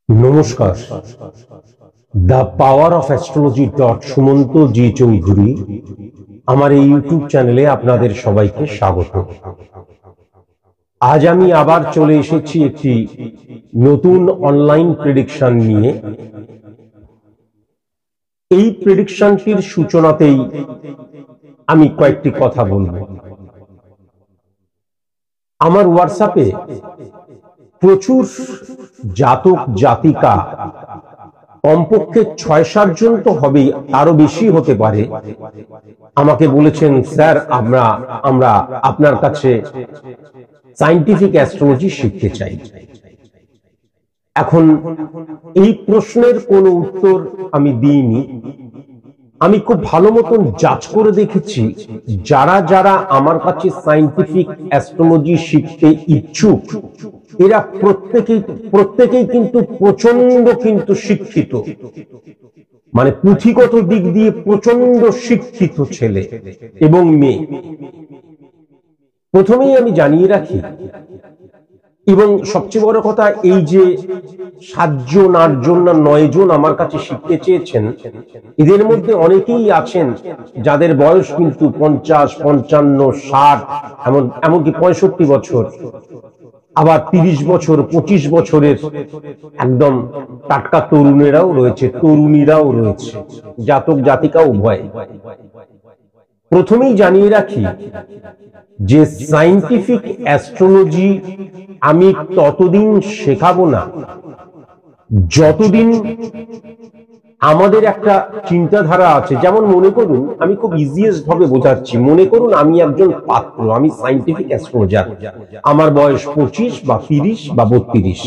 নমস্কার। The power of astrology Sumanta G Chowdhury আমার এই ইউটিউব চ্যানেলে আপনাদের সবাইকে স্বাগত। আজ আমি আবার চলে এসেছি একটি নতুন অনলাইন প্রেডিকশন নিয়ে। এই প্রেডিকশনটির সূচনাতেই আমি কয়েকটি কথা বলবো। আমার হোয়াটসঅ্যাপে প্রচুর জাতক জাতিকা, কমপক্ষে ৬-৭ জন তো হবেই, আরো বেশি হতে পারে, আমাকে বলেছেন স্যার আমরা আপনার কাছে সায়েন্টিফিক অ্যাস্ট্রোলজি শিখতে চাই। এখন এই প্রশ্নের কোনো উত্তর আমি দিইনি। আমি খুব ভালো মতন যাচ করে দেখেছি যারা যারা আমার কাছে সায়েন্টিফিক অ্যাস্ট্রোলজি শিখতে ইচ্ছুক এরা প্রত্যেকেই কিন্তু প্রচন্ড শিক্ষিত, মানে পুঁথিগত দিক দিয়ে প্রচন্ড শিক্ষিত ছেলে এবং মেয়ে। প্রথমেই আমি জানিয়ে রাখি, এবং সবচেয়ে বড় কথা, এই যে ৭ জন ৮ জন না ৯ জন আমার কাছে শিখতে চেয়েছেন, এদের মধ্যে অনেকেই আছেন যাদের বয়স কিন্তু ৫০, ৫৫, ৬০, এমনকি ৬৫ বছর, আবার ৩০ বছর, ২৫ বছরের একদম টাটকা তরুণেরাও রয়েছে, তরুণীরাও রয়েছে, জাতক জাতিকা উভয়। প্রথমেই জানিয়ে রাখি যে সায়েন্টিফিক অ্যাস্ট্রোলজি আমি ততদিন শেখাবো না যতদিন আমাদের একটা চিন্তাধারা আছে। যেমন মনে করুন, আমি খুব ইজিয়েস্ট ভাবে বোঝাচ্ছি, মনে করুন আমি একজন পাত্র, আমি সায়েন্টিফিক অ্যাস্ট্রোলজার, আমার বয়স ২৫ বা ৩০ বা ৩২।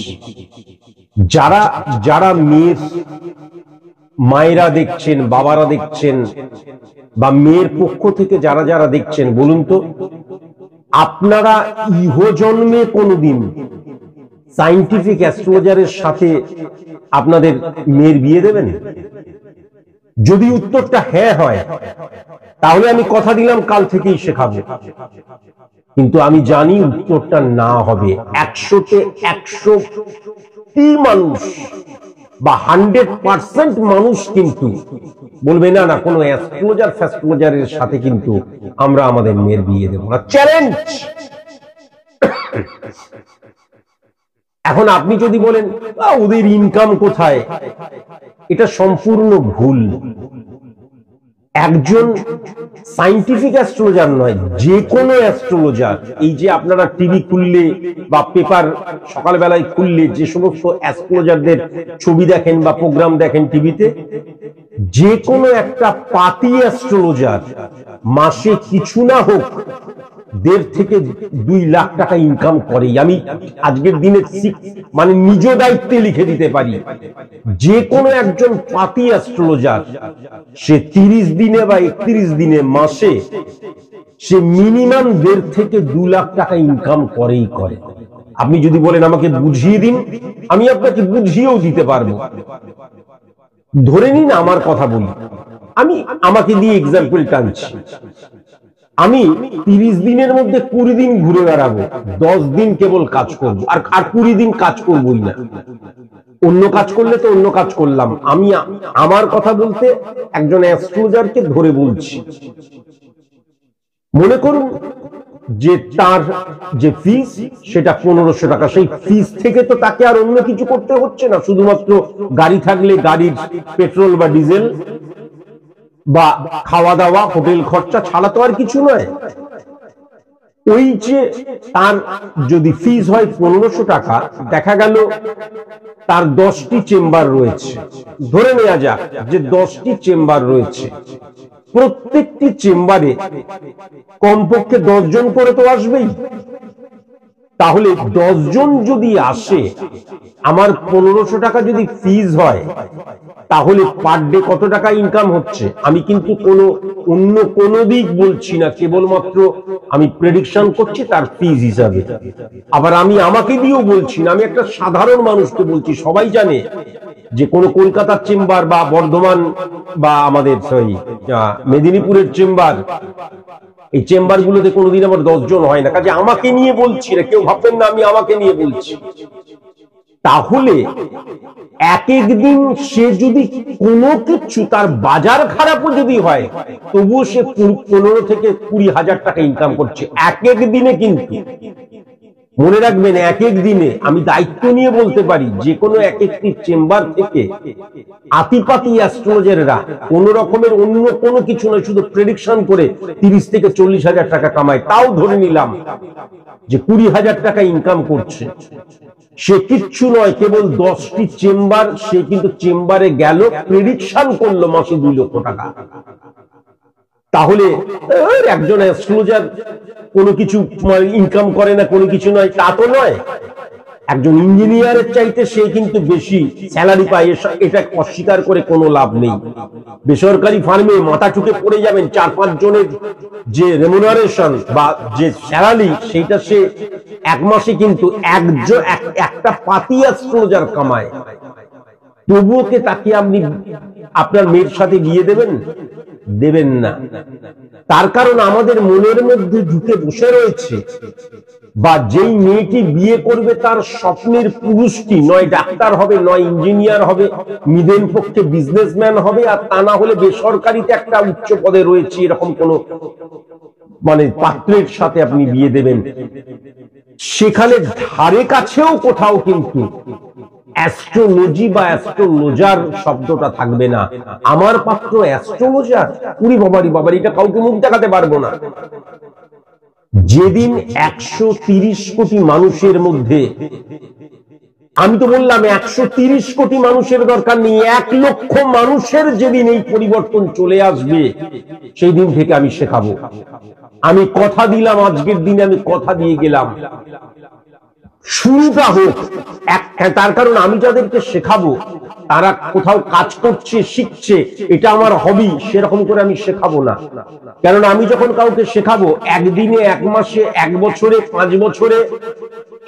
যারা মেয়ের মায়েরা দেখছেন, বাবারা দেখছেন, বা মেয়ের পক্ষ থেকে যারা দেখছেন, বলুন তো আপনারা ইহজন্মে কোনোদিন সায়েন্টিফিক অ্যাস্ট্রোলজারের সাথে আপনাদের মেয়ের বিয়ে দেবেন? যদি উত্তরটা হ্যাঁ হয়, তাহলে আমি কথা দিলাম কাল থেকেই শেখাবো। কিন্তু আমি জানি উত্তরটা না হবে। ১০০-তে ১০০টি মানুষ বা 100% মানুষ কিন্তু বলবে না না, কোনো অ্যাস্ট্রোলজারের সাথে কিন্তু আমরা আমাদের মেয়ের বিয়ে দেব না। চ্যালেঞ্জ। এখন আপনি যদি বলেন ওদের ইনকাম কোথায়, এটা সম্পূর্ণ ভুল। একজন সায়েন্টিফিক অ্যাস্ট্রোলজার নয়, যে কোনো অ্যাস্ট্রোলজার, এই যে আপনারা টিভি খুললে বা পেপার সকালবেলায় খুললে যে সমস্ত অ্যাস্ট্রোলজারদের ছবি দেখেন বা প্রোগ্রাম দেখেন টিভিতে, যে কোনো একটা পাতি অ্যাস্ট্রোলজার মাসে কিছু না হোক ১.৫ থেকে ২ লাখ টাকা ইনকাম করে। আমি আজকের দিনে মানে নিজ দায়িত্বে লিখে দিতে পারি, যে কোনো একজন পাতি অ্যাস্ট্রোলজার সে ৩০ দিনে বা ৩১ দিনে মাসে সে মিনিমাম ১.৫ থেকে ২ লাখ টাকা ইনকাম করেই করে। আপনি যদি বলেন আমাকে বুঝিয়ে দিন, আমি আপনাকে বুঝিয়েও দিতে পারবো। ধরে নিন আমার কথা বলি, আমি আমাকে দিয়ে এক্সাম্পল টানছি। আমি ৩০ দিনের মধ্যে ২০ দিন ঘুরে বেড়াবো, ১০ দিন কেবল কাজ করবো, আর ২০ দিন কাজ করবোই না। অন্য কাজ করলে তো অন্য কাজ করলাম, আমি আমার কথা বলতে একজন অ্যাস্ট্রোলজারকে ধরে বলছি। মনে করুন যে তার যে ফিস সেটা ১৫০০ টাকা। সেই ফিস থেকে তো তাকে আর অন্য কিছু করতে হচ্ছে না, শুধুমাত্র গাড়ি থাকলে গাড়ির পেট্রোল বা ডিজেল বা খাওয়া দাওয়া, হোটেল খরচা ছাড়া তো আর কিছু নয়। ওই যে তার যদি ফিস হয় ১৫০০ টাকা, দেখা গেল তার ১০টি চেম্বার রয়েছে। ধরে নেওয়া যাক যে ১০টি চেম্বার রয়েছে, প্রত্যেকটি চেম্বারে কমপক্ষে ১০ জন করে তো আসবেই। তাহলে ১০ জন যদি আসে, আমার ১৫০০ টাকা যদি ফিস হয়, তাহলে পার ডে কত টাকা ইনকাম হচ্ছে? আমি কিন্তু অন্য কোনো দিক বলছি না, কেবলমাত্র আমি প্রেডিকশন করছি তার ফিস হিসাবে। আবার আমি আমাকে দিয়েও বলছি না, আমি একটা সাধারণ মানুষকে বলছি। সবাই জানে যে কোনো কলকাতার চেম্বার বা বর্ধমান বা আমাদের মেদিনীপুরের চেম্বার, এই চেম্বার গুলোতে কোনোদিন আবার ১০ জন হয় না। কাজে আমাকে নিয়ে বলছি না, কেউ ভাববেন না আমি আমাকে নিয়ে বলছি। তাহলে এক একদিন সে যদি কোনো কিছু তার বাজার খারাপও যদি হয় তবুও সে 15 থেকে 20,000 টাকা ইনকাম করছে এক এক দিনে। কিন্তু মনে রাখবেন, এক এক দিনে আমি দায়িত্ব নিয়ে বলতে পারি যে কোনো এক একটি চেম্বার থেকে আতিপাতি অ্যাস্ট্রোলজাররা কোন রকমের অন্য কোনো কিছু নয়, শুধু প্রেডিকশন করে 30 থেকে 40,000 টাকা কামায়। তাও ধরে নিলাম যে 20,000 টাকা ইনকাম করছে। সে কিচ্ছু নয়, কেবল 10টি চেম্বার, সে কিন্তু চেম্বারে গেল, প্রেডিকশন করলো মাসে 2 লক্ষ টাকা। তাহলে একজন অ্যাস্ট্রোলজার কোনো কিছু ইনকাম করে না, কোনো কিছু নয়, তা তো নয়। একজন ইঞ্জিনিয়ারের চাইতে সে কিন্তু বেশি স্যালারি পায়, এটা অস্বীকার করে কোনো লাভ নেই। বেসরকারি ফার্মে মাথা চুকে পড়ে যাবেন, 4-5 জনের যে রেমুনারেশন বা যে স্যালারি, সেইটা সে এক মাসে কিন্তু একটা পাতি অ্যাস্ট্রোলজার কামায়। তবুও কে তাকে আপনি আপনার মেয়ের সাথে বিয়ে দেবেন? দেবেন না। তার কারণ আমাদের মনের মধ্যে ঢুকে বসে রয়েছে, বা যেই মেয়েটি বিয়ে করবে তার স্বপ্নের পুরুষটি নয় ডাক্তার হবে, নয় ইঞ্জিনিয়ার হবে, মিডল পক্ষে বিজনেসম্যান হবে, আর তা না হলে বেসরকারিতে একটা উচ্চ পদে রয়েছে, এরকম কোন পাত্রের সাথে আপনি বিয়ে দেবেন। সেখানে ধারে কাছেও কোথাও কিন্তু অ্যাস্ট্রোলজি বা অ্যাস্ট্রোলজার শব্দটা থাকবে না। আমার পাত্র অ্যাস্ট্রোলজার, উনি বাবারি, এটা কাউকে মুখ দেখাতে পারবো না। যেদিন 130 কোটি মানুষের মধ্যে, আমি তো বললাম 130 কোটি মানুষের দরকার নেই, 1 লক্ষ মানুষের যেদিন এই পরিবর্তন চলে আসবে, সেই দিন থেকে আমি শেখাবো। আমি কথা দিলাম, আজকের দিনে আমি কথা দিয়ে গেলাম, শুরুটা হোক। তার কারণ আমি যাদেরকে শেখাবো তারা কোথাও কাজ করছে, শিখছে, এটা আমার হবি, সেরকম করে আমি শেখাবো না। কারণ আমি যখন কাউকে শেখাবো, একদিনে, 1 মাসে, 1 বছরে, 5 বছরে,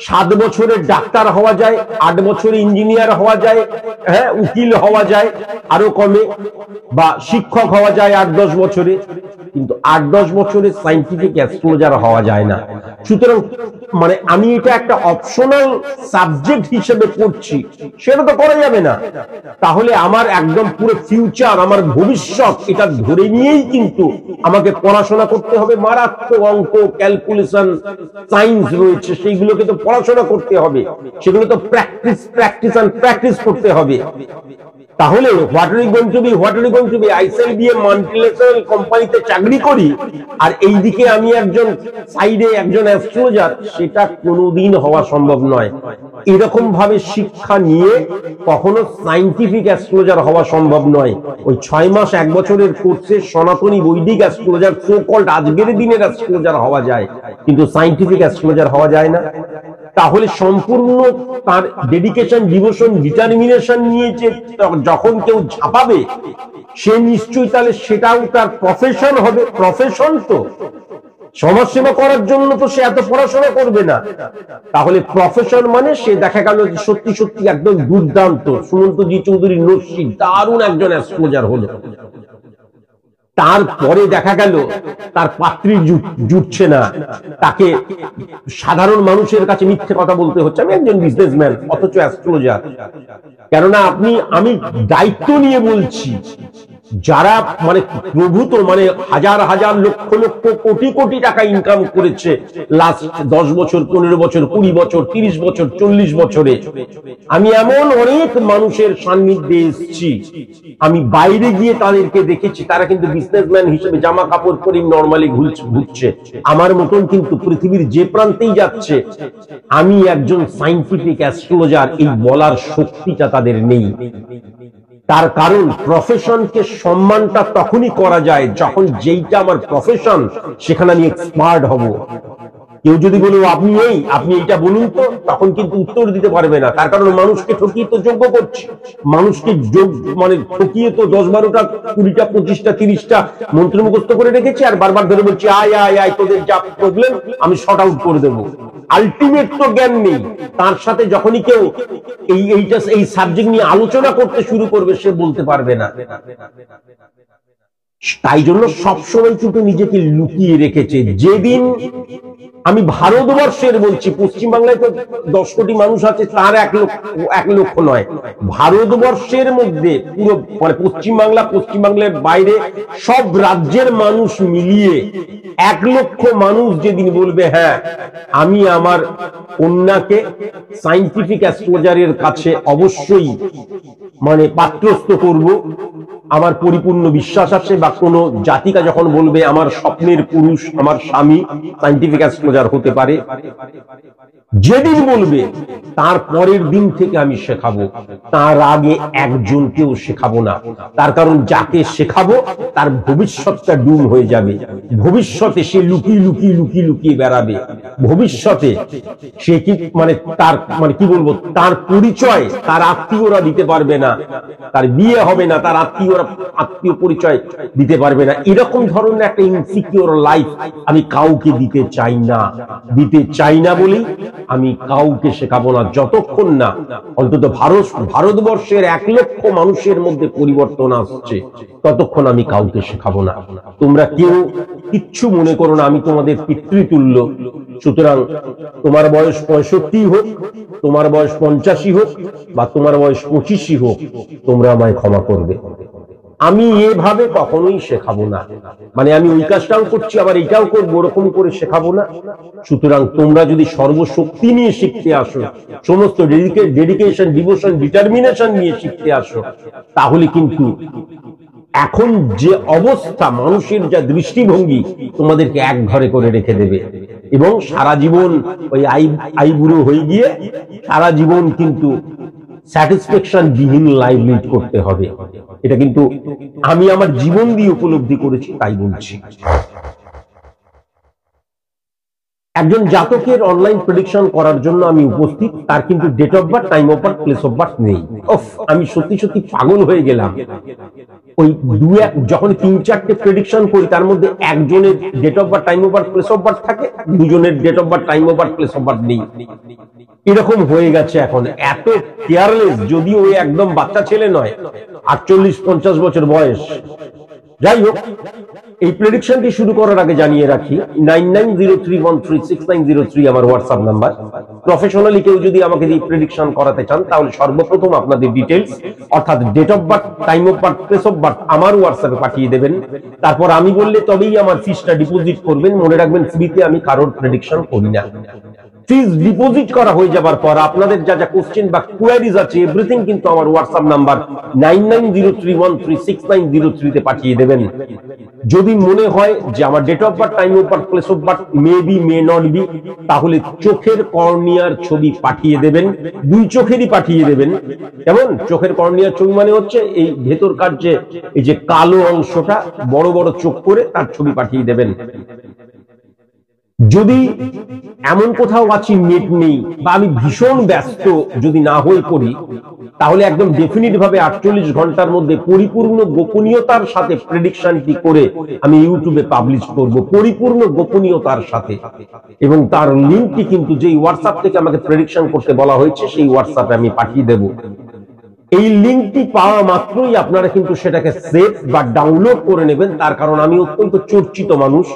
7 বছরে ডাক্তার হওয়া যায়, 8 বছরে ইঞ্জিনিয়ার হওয়া যায়, হ্যাঁ, উকিল হওয়া যায় আরো কমে, বা শিক্ষক হওয়া যায় 8-10 বছরে, কিন্তু 8-10 বছরে সায়েন্টিফিক অ্যাস্ট্রোলজার হওয়া যায় না। সুতরাং আমি এটা একটা অপশনাল সাবজেক্ট হিসেবে পড়ছি, সেটা তো করা যাবে না। তাহলে আমার একদম পুরো ফিউচার, আমার ভবিষ্যৎ, এটা ধরে নিয়েই কিন্তু আমাকে পড়াশোনা করতে হবে। মারাত্মক অঙ্ক, ক্যালকুলেশন, সায়েন্স রয়েছে, সেইগুলোকে তো পড়াশোনা করতে হবে, সেগুলো তো প্র্যাকটিস করতে হবে। তাহলে what are you going to be? আইসেল দিয়ে মাল্টিনেশনাল কোম্পানিতে চাকরি করি, আর এইদিকে আমি একজন সাইডে একজন অ্যাস্ট্রোলজার, সেটা কোনোদিন হওয়া সম্ভব নয়। এরকম ভাবে শিক্ষা নিয়ে কখনো সায়েন্টিফিক অ্যাস্ট্রোলজার হওয়া সম্ভব নয়। ওই 6 মাস 1 বছরের কোর্সে সনাতনী বৈদিক অ্যাস্ট্রোলজার, সো কল্ড আজকের দিনের অ্যাস্ট্রোলজার হওয়া যায়, কিন্তু সায়েন্টিফিক অ্যাস্ট্রোলজার হওয়া যায় না। তাহলে সম্পূর্ণ তার ডেডিকেশন, ডিভোশন, ডিটারমিনেশন নিয়ে যে যখন কেউ ঝাঁপাবে, সে নিশ্চয়ই তাহলে সেটাও তার প্রফেশন হবে। প্রফেশন তো সমাজসেবা করার জন্য তো সে এত পড়াশোনা করবে না। তাহলে প্রফেশন সে দেখা গেল সত্যি সত্যি একদম দুর্দান্ত, সুমন্তজি চৌধুরী নস্যি দারুণ একজন অ্যাস্ট্রোলজার হলো, তারপরে দেখা গেল তার পাত্রী জুটছে না, তাকে সাধারণ মানুষের কাছে মিথ্যে কথা বলতে হচ্ছে, আমি একজন বিজনেসম্যান অথচ অ্যাস্ট্রোলজার। কেননা আমি দায়িত্ব নিয়ে বলছি, যারা প্রভূত হাজার হাজার লক্ষ লক্ষ কোটি কোটি টাকা ইনকাম করেছে লাস্ট 10 বছর, 15 বছর, 20 বছর, 30 বছর, 40 বছরে, আমি এমন অনেক মানুষের সান্নিধ্যে এসেছি, আমি বাইরে গিয়ে তাদেরকে দেখেছি, তারা কিন্তু বিজনেসম্যান হিসেবে জামা কাপড় পরে নর্মালি ঘুরছে, আমার মতন কিন্তু পৃথিবীর যে প্রান্তেই যাচ্ছে। আমি একজন সায়েন্টিফিক অ্যাস্ট্রোলজার এই বলার শক্তিটা তাদের নেই। তার কারণ প্রফেশনকে সম্মানটা তখনই করা যায় যখন যেইটা আমার প্রফেশন, সেখানে আমি এক্সপার্ট হব। কেউ যদি বলে আপনি এইটা বলুন তো, তখন কিন্তু উত্তর দিতে পারবে না। তার কারণ মানুষকে ঠকিয়ে তো যোগ্য করছে, মানুষকে ঠকিয়ে তো 10-12টা 20টা 25টা 30টা মন্ত্র মুখস্থ করে রেখেছি, আর বারবার ধরে বলছি আয় তোদের যা প্রবলেম আমি শর্ট আউট করে দেবো। আলটিমেট তো জ্ঞান নেই। তার সাথে যখনই কেউ এই সাবজেক্ট নিয়ে আলোচনা করতে শুরু করবে, সে বলতে পারবে না। তাই জন্য সবসময় কিন্তু নিজেকে লুকিয়ে রেখেছে। যেদিন আমি ভারতবর্ষের বলছি, পশ্চিমবাংলায় তো 10 কোটি মানুষ আছে, তার 1 লক্ষ নয়, ভারতবর্ষের মধ্যে পুরো মানে পশ্চিমবাংলার বাইরে সব রাজ্যের মানুষ মিলিয়ে 1 লক্ষ মানুষ যেদিন বলবে হ্যাঁ আমি আমার কন্যাকে সায়েন্টিফিক অ্যাস্ট্রোলজারের কাছে অবশ্যই মানে পাত্রস্থ করব, আমার পরিপূর্ণ বিশ্বাস আছে, বা কোনো জাতিকা যখন বলবে আমার স্বপ্নের পুরুষ আমার স্বামী সায়েন্টিফিক অ্যাস্ট্রোলজার হতে পারে, যেদিন বলবে তার পরের দিন থেকে আমি শেখাবো, তার আগে একজনকেও শেখাবো না। তার কারণ যাকে শেখাবো তার ভবিষ্যৎটা ডুম হয়ে যাবে, ভবিষ্যতে সে লুকিয়ে বেড়াবে, ভবিষ্যতে সে কি মানে তার মানে কি বলবো, তার পরিচয় তার আত্মীয়রা দিতে পারবে না, তার বিয়ে হবে না, তার আত্মীয় পরিচয় দিতে পারবে না। এরকম ধরনের একটা ইনসিকিউর লাইফ আমি কাউকে দিতে চাই না বলেই আমি কাউকে শেখাবো না, যতক্ষণ না অন্তত ভারতবর্ষের 1 লক্ষ মানুষের মধ্যে পরিবর্তন আসছে, ততক্ষণ আমি কাউকে শেখাবো না। তোমরা কেউ কিচ্ছু মনে করো না, আমি তোমাদের পিতৃতুল্য। সুতরাং তোমার বয়স 65 হোক, তোমার বয়স 85 হোক, বা তোমার বয়স 25 হোক, তোমরা আমায় ক্ষমা করবে। আমি এভাবে কখনোই শেখাবো না, মানে আমি ওই কাজটাও করছি আবার এইটাও করবো, ওরকম করে শেখাবো না। সুতরাং তোমরা যদি সর্বশক্তি নিয়ে শিখতে আসো, সমস্ত ডেডিকেশন, ডিভোশন, ডিটারমিনেশন নিয়ে শিখতে আসো, তাহলে কিন্তু এখন যে অবস্থা, মানুষের যা দৃষ্টিভঙ্গি, তোমাদেরকে এক ঘরে করে রেখে দেবে, এবং সারা জীবন ওই আইবুড়ো হয়ে গিয়ে সারা জীবন কিন্তু স্যাটিসফ্যাকশন বিহীন লাইফ লিড করতে হবে। এটা কিন্তু আমি আমার জীবন দিয়ে উপলব্ধি করেছি, তাই বলছি। একজন জাতকের অনলাইন প্রেডিকশন করার জন্য আমি উপস্থিত, তার কিন্তু date of birth, time of birth, place of birth নেই। আমি সত্যি পাগল হয়ে গেলাম। ওই যখন 3-4টে প্রেডিকশন করি, তার মধ্যে একজনের date of birth, time of birth, place of birth থাকে, দুজনের date of birth, time of birth, place of birth নেই। এরকম হয়ে গেছে এখন, এত কেয়ারলেস। যদিও ওই একদম বাচ্চা ছেলে নয়, 48-50 বছর বয়স। যাই হোক, এই প্রেডিকশনটি শুরু করার আগে জানিয়ে রাখি, 9903136903 আমার হোয়াটসঅ্যাপ নাম্বার। প্রফেশনালি কেউ যদি আমাকে দিয়ে প্রেডিকশন করাতে চান, তাহলে সর্বপ্রথম আপনাদের ডিটেলস অর্থাৎ date of birth, time of birth, place of birth আমার হোয়াটসঅ্যাপে পাঠিয়ে দেবেন। তারপর আমি বললে তবেই আমার ফিসটা ডিপোজিট করবেন। মনে রাখবেন, ফ্রিতে আমি কারোর প্রেডিকশন করি না। ফিস ডিপোজিট করা হয়ে যাবার পর আপনাদের যা যা কোশ্চেন বা কোয়ারিজ আছে, এভরিথিং কিন্তু আমার হোয়াটসঅ্যাপ নাম্বার 9903136903 তে পাঠিয়ে দেবেন। যদি মনে হয় যে আমার date of birth, time of birth, place of birth may be may not be, তাহলে চোখের কর্নিয়ার ছবি পাঠিয়ে দেবেন, 2 চোখেরই পাঠিয়ে দেবেন। কেমন? চোখের কর্নিয়ার ছবি মানে হচ্ছে এই ভেতরকার যে এই যে কালো অংশটা, বড় বড় চোখ করে তার ছবি পাঠিয়ে দেবেন। যদি এমন কোথাও আছি নেট নেই, বা আমি ভীষণ ব্যস্ত যদি না হয়ে পড়ি, তাহলে একদম ডেফিনিট ভাবে 48 ঘন্টার মধ্যে পরিপূর্ণ গোপনীয়তার সাথে প্রেডিকশনটি করে আমি ইউটিউবে পাবলিশ করব, পরিপূর্ণ গোপনীয়তার সাথে। এবং তার লিঙ্কটি কিন্তু যেই হোয়াটসঅ্যাপ থেকে আমাকে প্রেডিকশন করতে বলা হয়েছে, সেই হোয়াটসঅ্যাপে আমি পাঠিয়ে দেব। এই লিঙ্কটি পাওয়া মাত্রই আপনারা কিন্তু সেটাকে সেভ বা ডাউনলোড করে নেবেন। তার কারণ আমি অত্যন্ত চর্চিত মানুষ,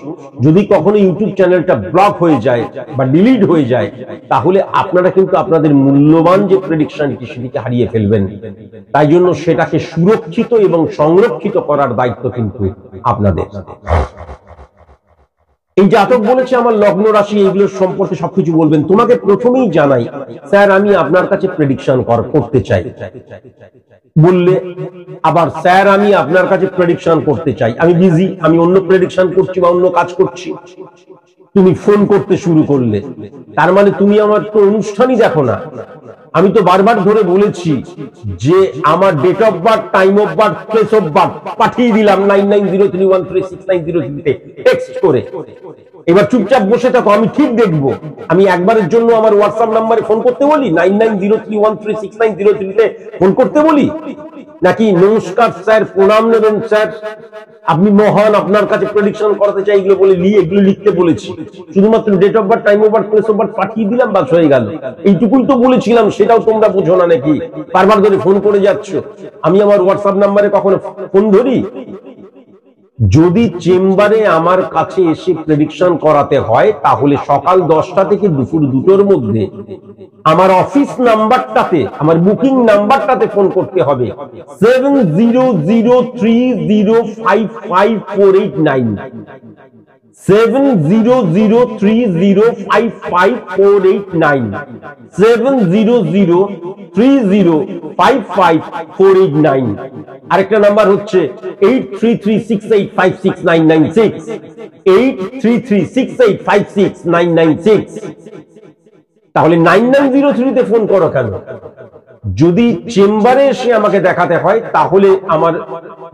যদি কখনো ইউটিউব চ্যানেলটা ব্লক হয়ে যায় বা ডিলিট হয়ে যায়, তাহলে আপনারা কিন্তু আপনাদের মূল্যবান যে প্রেডিকশনটি সেটিকে হারিয়ে ফেলবেন। তাই জন্য সেটাকে সুরক্ষিত এবং সংরক্ষিত করার দায়িত্ব কিন্তু আপনাদের। এই জাতক বলেছে আমার লগ্ন রাশি, এইগুলোর সম্পর্কে সবকিছু বলবেন। তোমাকে প্রথমেই জানাই, স্যার আমি আপনার কাছে প্রেডিকশন করতে চাই। বললে আবার স্যার আমি আপনার কাছে প্রেডিকশন করতে চাই, আমি বিজি, আমি অন্য প্রেডিকশন করছি বা অন্য কাজ করছি। তুমি ফোন করতে শুরু করলে, তার মানে তুমি আমার তো অনুষ্ঠানই দেখো না। আমি তো বারবার ধরে বলেছি যে আমার date of birth, time of birth, place of birth পাঠিয়ে দিলাম 9903136903 তে টেক্সট করে। এবার চুপচাপ বসে থাকো, আমি ঠিক দেখবো। আমি একবারের জন্য আমার হোয়াটসঅ্যাপ নাম্বারে ফোন করতে বলি, 9903136903 তে ফোন করতে বলি, নাকি নমস্কার স্যার, প্রণাম নেবেন স্যার, আপনি মহান, আপনার কাছে প্রেডিকশন করাতে চাই, এগুলো বলে এগুলো লিখতে বলেছি? শুধুমাত্র date of birth, time of birth, place of birth পাঠিয়ে দিলাম, বাস হয়ে গেল। এইটুকুই তো বলেছিলাম, সেটাও তোমরা বোঝো না নাকি? বারবার ধরে ফোন করে যাচ্ছ। আমি আমার হোয়াটসঅ্যাপ নাম্বারে কখনো ফোন ধরি? যদি চেম্বারে আমার কাছে এসে প্রেডিকশন করাতে হয় তাহলে সকাল 10টা থেকে দুপুর 2টোর মধ্যে আমার অফিস নাম্বারটাতে, আমার বুকিং নাম্বারটাতে ফোন করতে হবে 7003055489 7003055489 7003055489। আরেকটা নাম্বার হচ্ছে 8336856996 8336856996। তাহলে 9903 তে ফোন করো কেন? যদি চেম্বারে এসে আমাকে দেখাতে হয় তাহলে আমার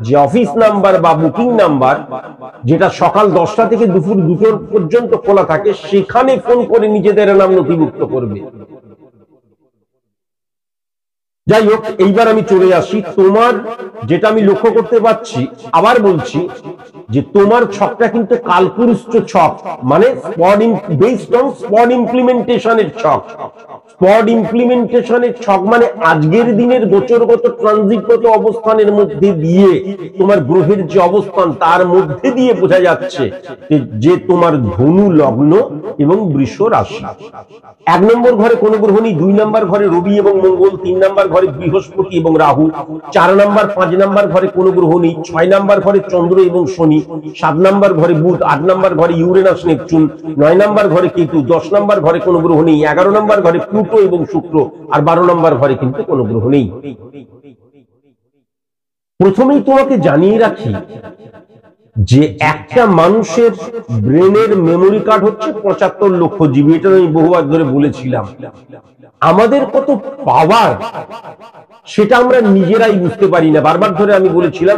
যে অফিস নাম্বার বা বুকিং নাম্বার যেটা সকাল 10টা থেকে দুপুর 2টো পর্যন্ত খোলা থাকে সেখানে ফোন করে নিজেদের নাম নথিভুক্ত করবে। যাই হোক, এইবার আমি চলে আসি তোমার, যেটা আমি লক্ষ্য করতে পারছি, আবার বলছি যে তোমার ছকটা কিন্তু কালপুরুষ ছক, মানে বেসড অন স্পট ইমপ্লিমেন্টেশনের ছক। স্পট ইমপ্লিমেন্টেশনের ছক মানে আজকের দিনের গোচরগত ট্রানজিটগত অবস্থানের মধ্যে দিয়ে তোমার গ্রহের যে অবস্থান তার মধ্যে দিয়ে বোঝা যাচ্ছে যে তোমার ধনু লগ্ন এবং বৃষ রাশি। 1 নম্বর ঘরে কোনো গ্রহ নেই, 2 নম্বর ঘরে রবি এবং মঙ্গল, 3 নম্বর ঘরে বৃহস্পতি এবং রাহু, 4 নম্বর 5 নম্বর ঘরে কোনো গ্রহ নেই, 6 নম্বর ঘরে চন্দ্র এবং শনি, 7 নম্বর ঘরে বুধ, 8 নম্বর ঘরে ইউরেনাস নেপচুন, 9 নম্বর ঘরে কেতু, 10 নম্বর ঘরে কোনো গ্রহ নেই, 11 নম্বর ঘরে প্লুটো এবং শুক্র, আর 12 নম্বর ঘরে কিন্তু কোনো গ্রহ নেই। প্রথমেই তোমাকে জানিয়ে রাখি যে একটা মানুষের ব্রেনের মেমোরি কার্ড হচ্ছে 75 লক্ষ জিবি। এটা আমি বহুবার ধরে বলেছিলাম। আমাদের কত পাওয়ার সেটা আমরা নিজেরাই বুঝতে পারি না। বারবার ধরে আমি বলেছিলাম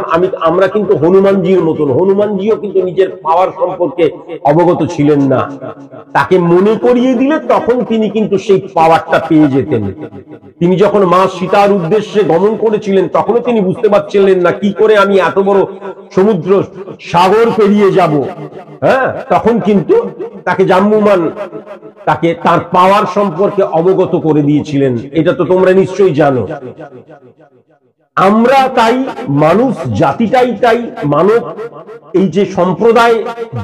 আমরা কিন্তু হনুমানজির মতন, হনুমানজিও কিন্তু নিজের পাওয়ার সম্পর্কে অবগত ছিলেন না। তাকে মনে করিয়ে দিলে তখন তিনি কিন্তু সেই পাওয়ারটা পেয়ে যেতেন। তিনি যখন মা সীতার উদ্দেশ্যে গমন করেছিলেন তখনও তিনি বুঝতে পারছিলেন না কি করে আমি এত বড় সমুদ্র সাগর পেরিয়ে যাব। হ্যাঁ, তখন কিন্তু তাকে জাম্বুমান তাকে তার পাওয়ার সম্পর্কে অবগত করে দিয়েছিলেন। এটা তো তোমরা নিশ্চয়ই জানো। আমরা তাই, মানুষ জাতিটাই তাই, মানব এই যে সম্প্রদায়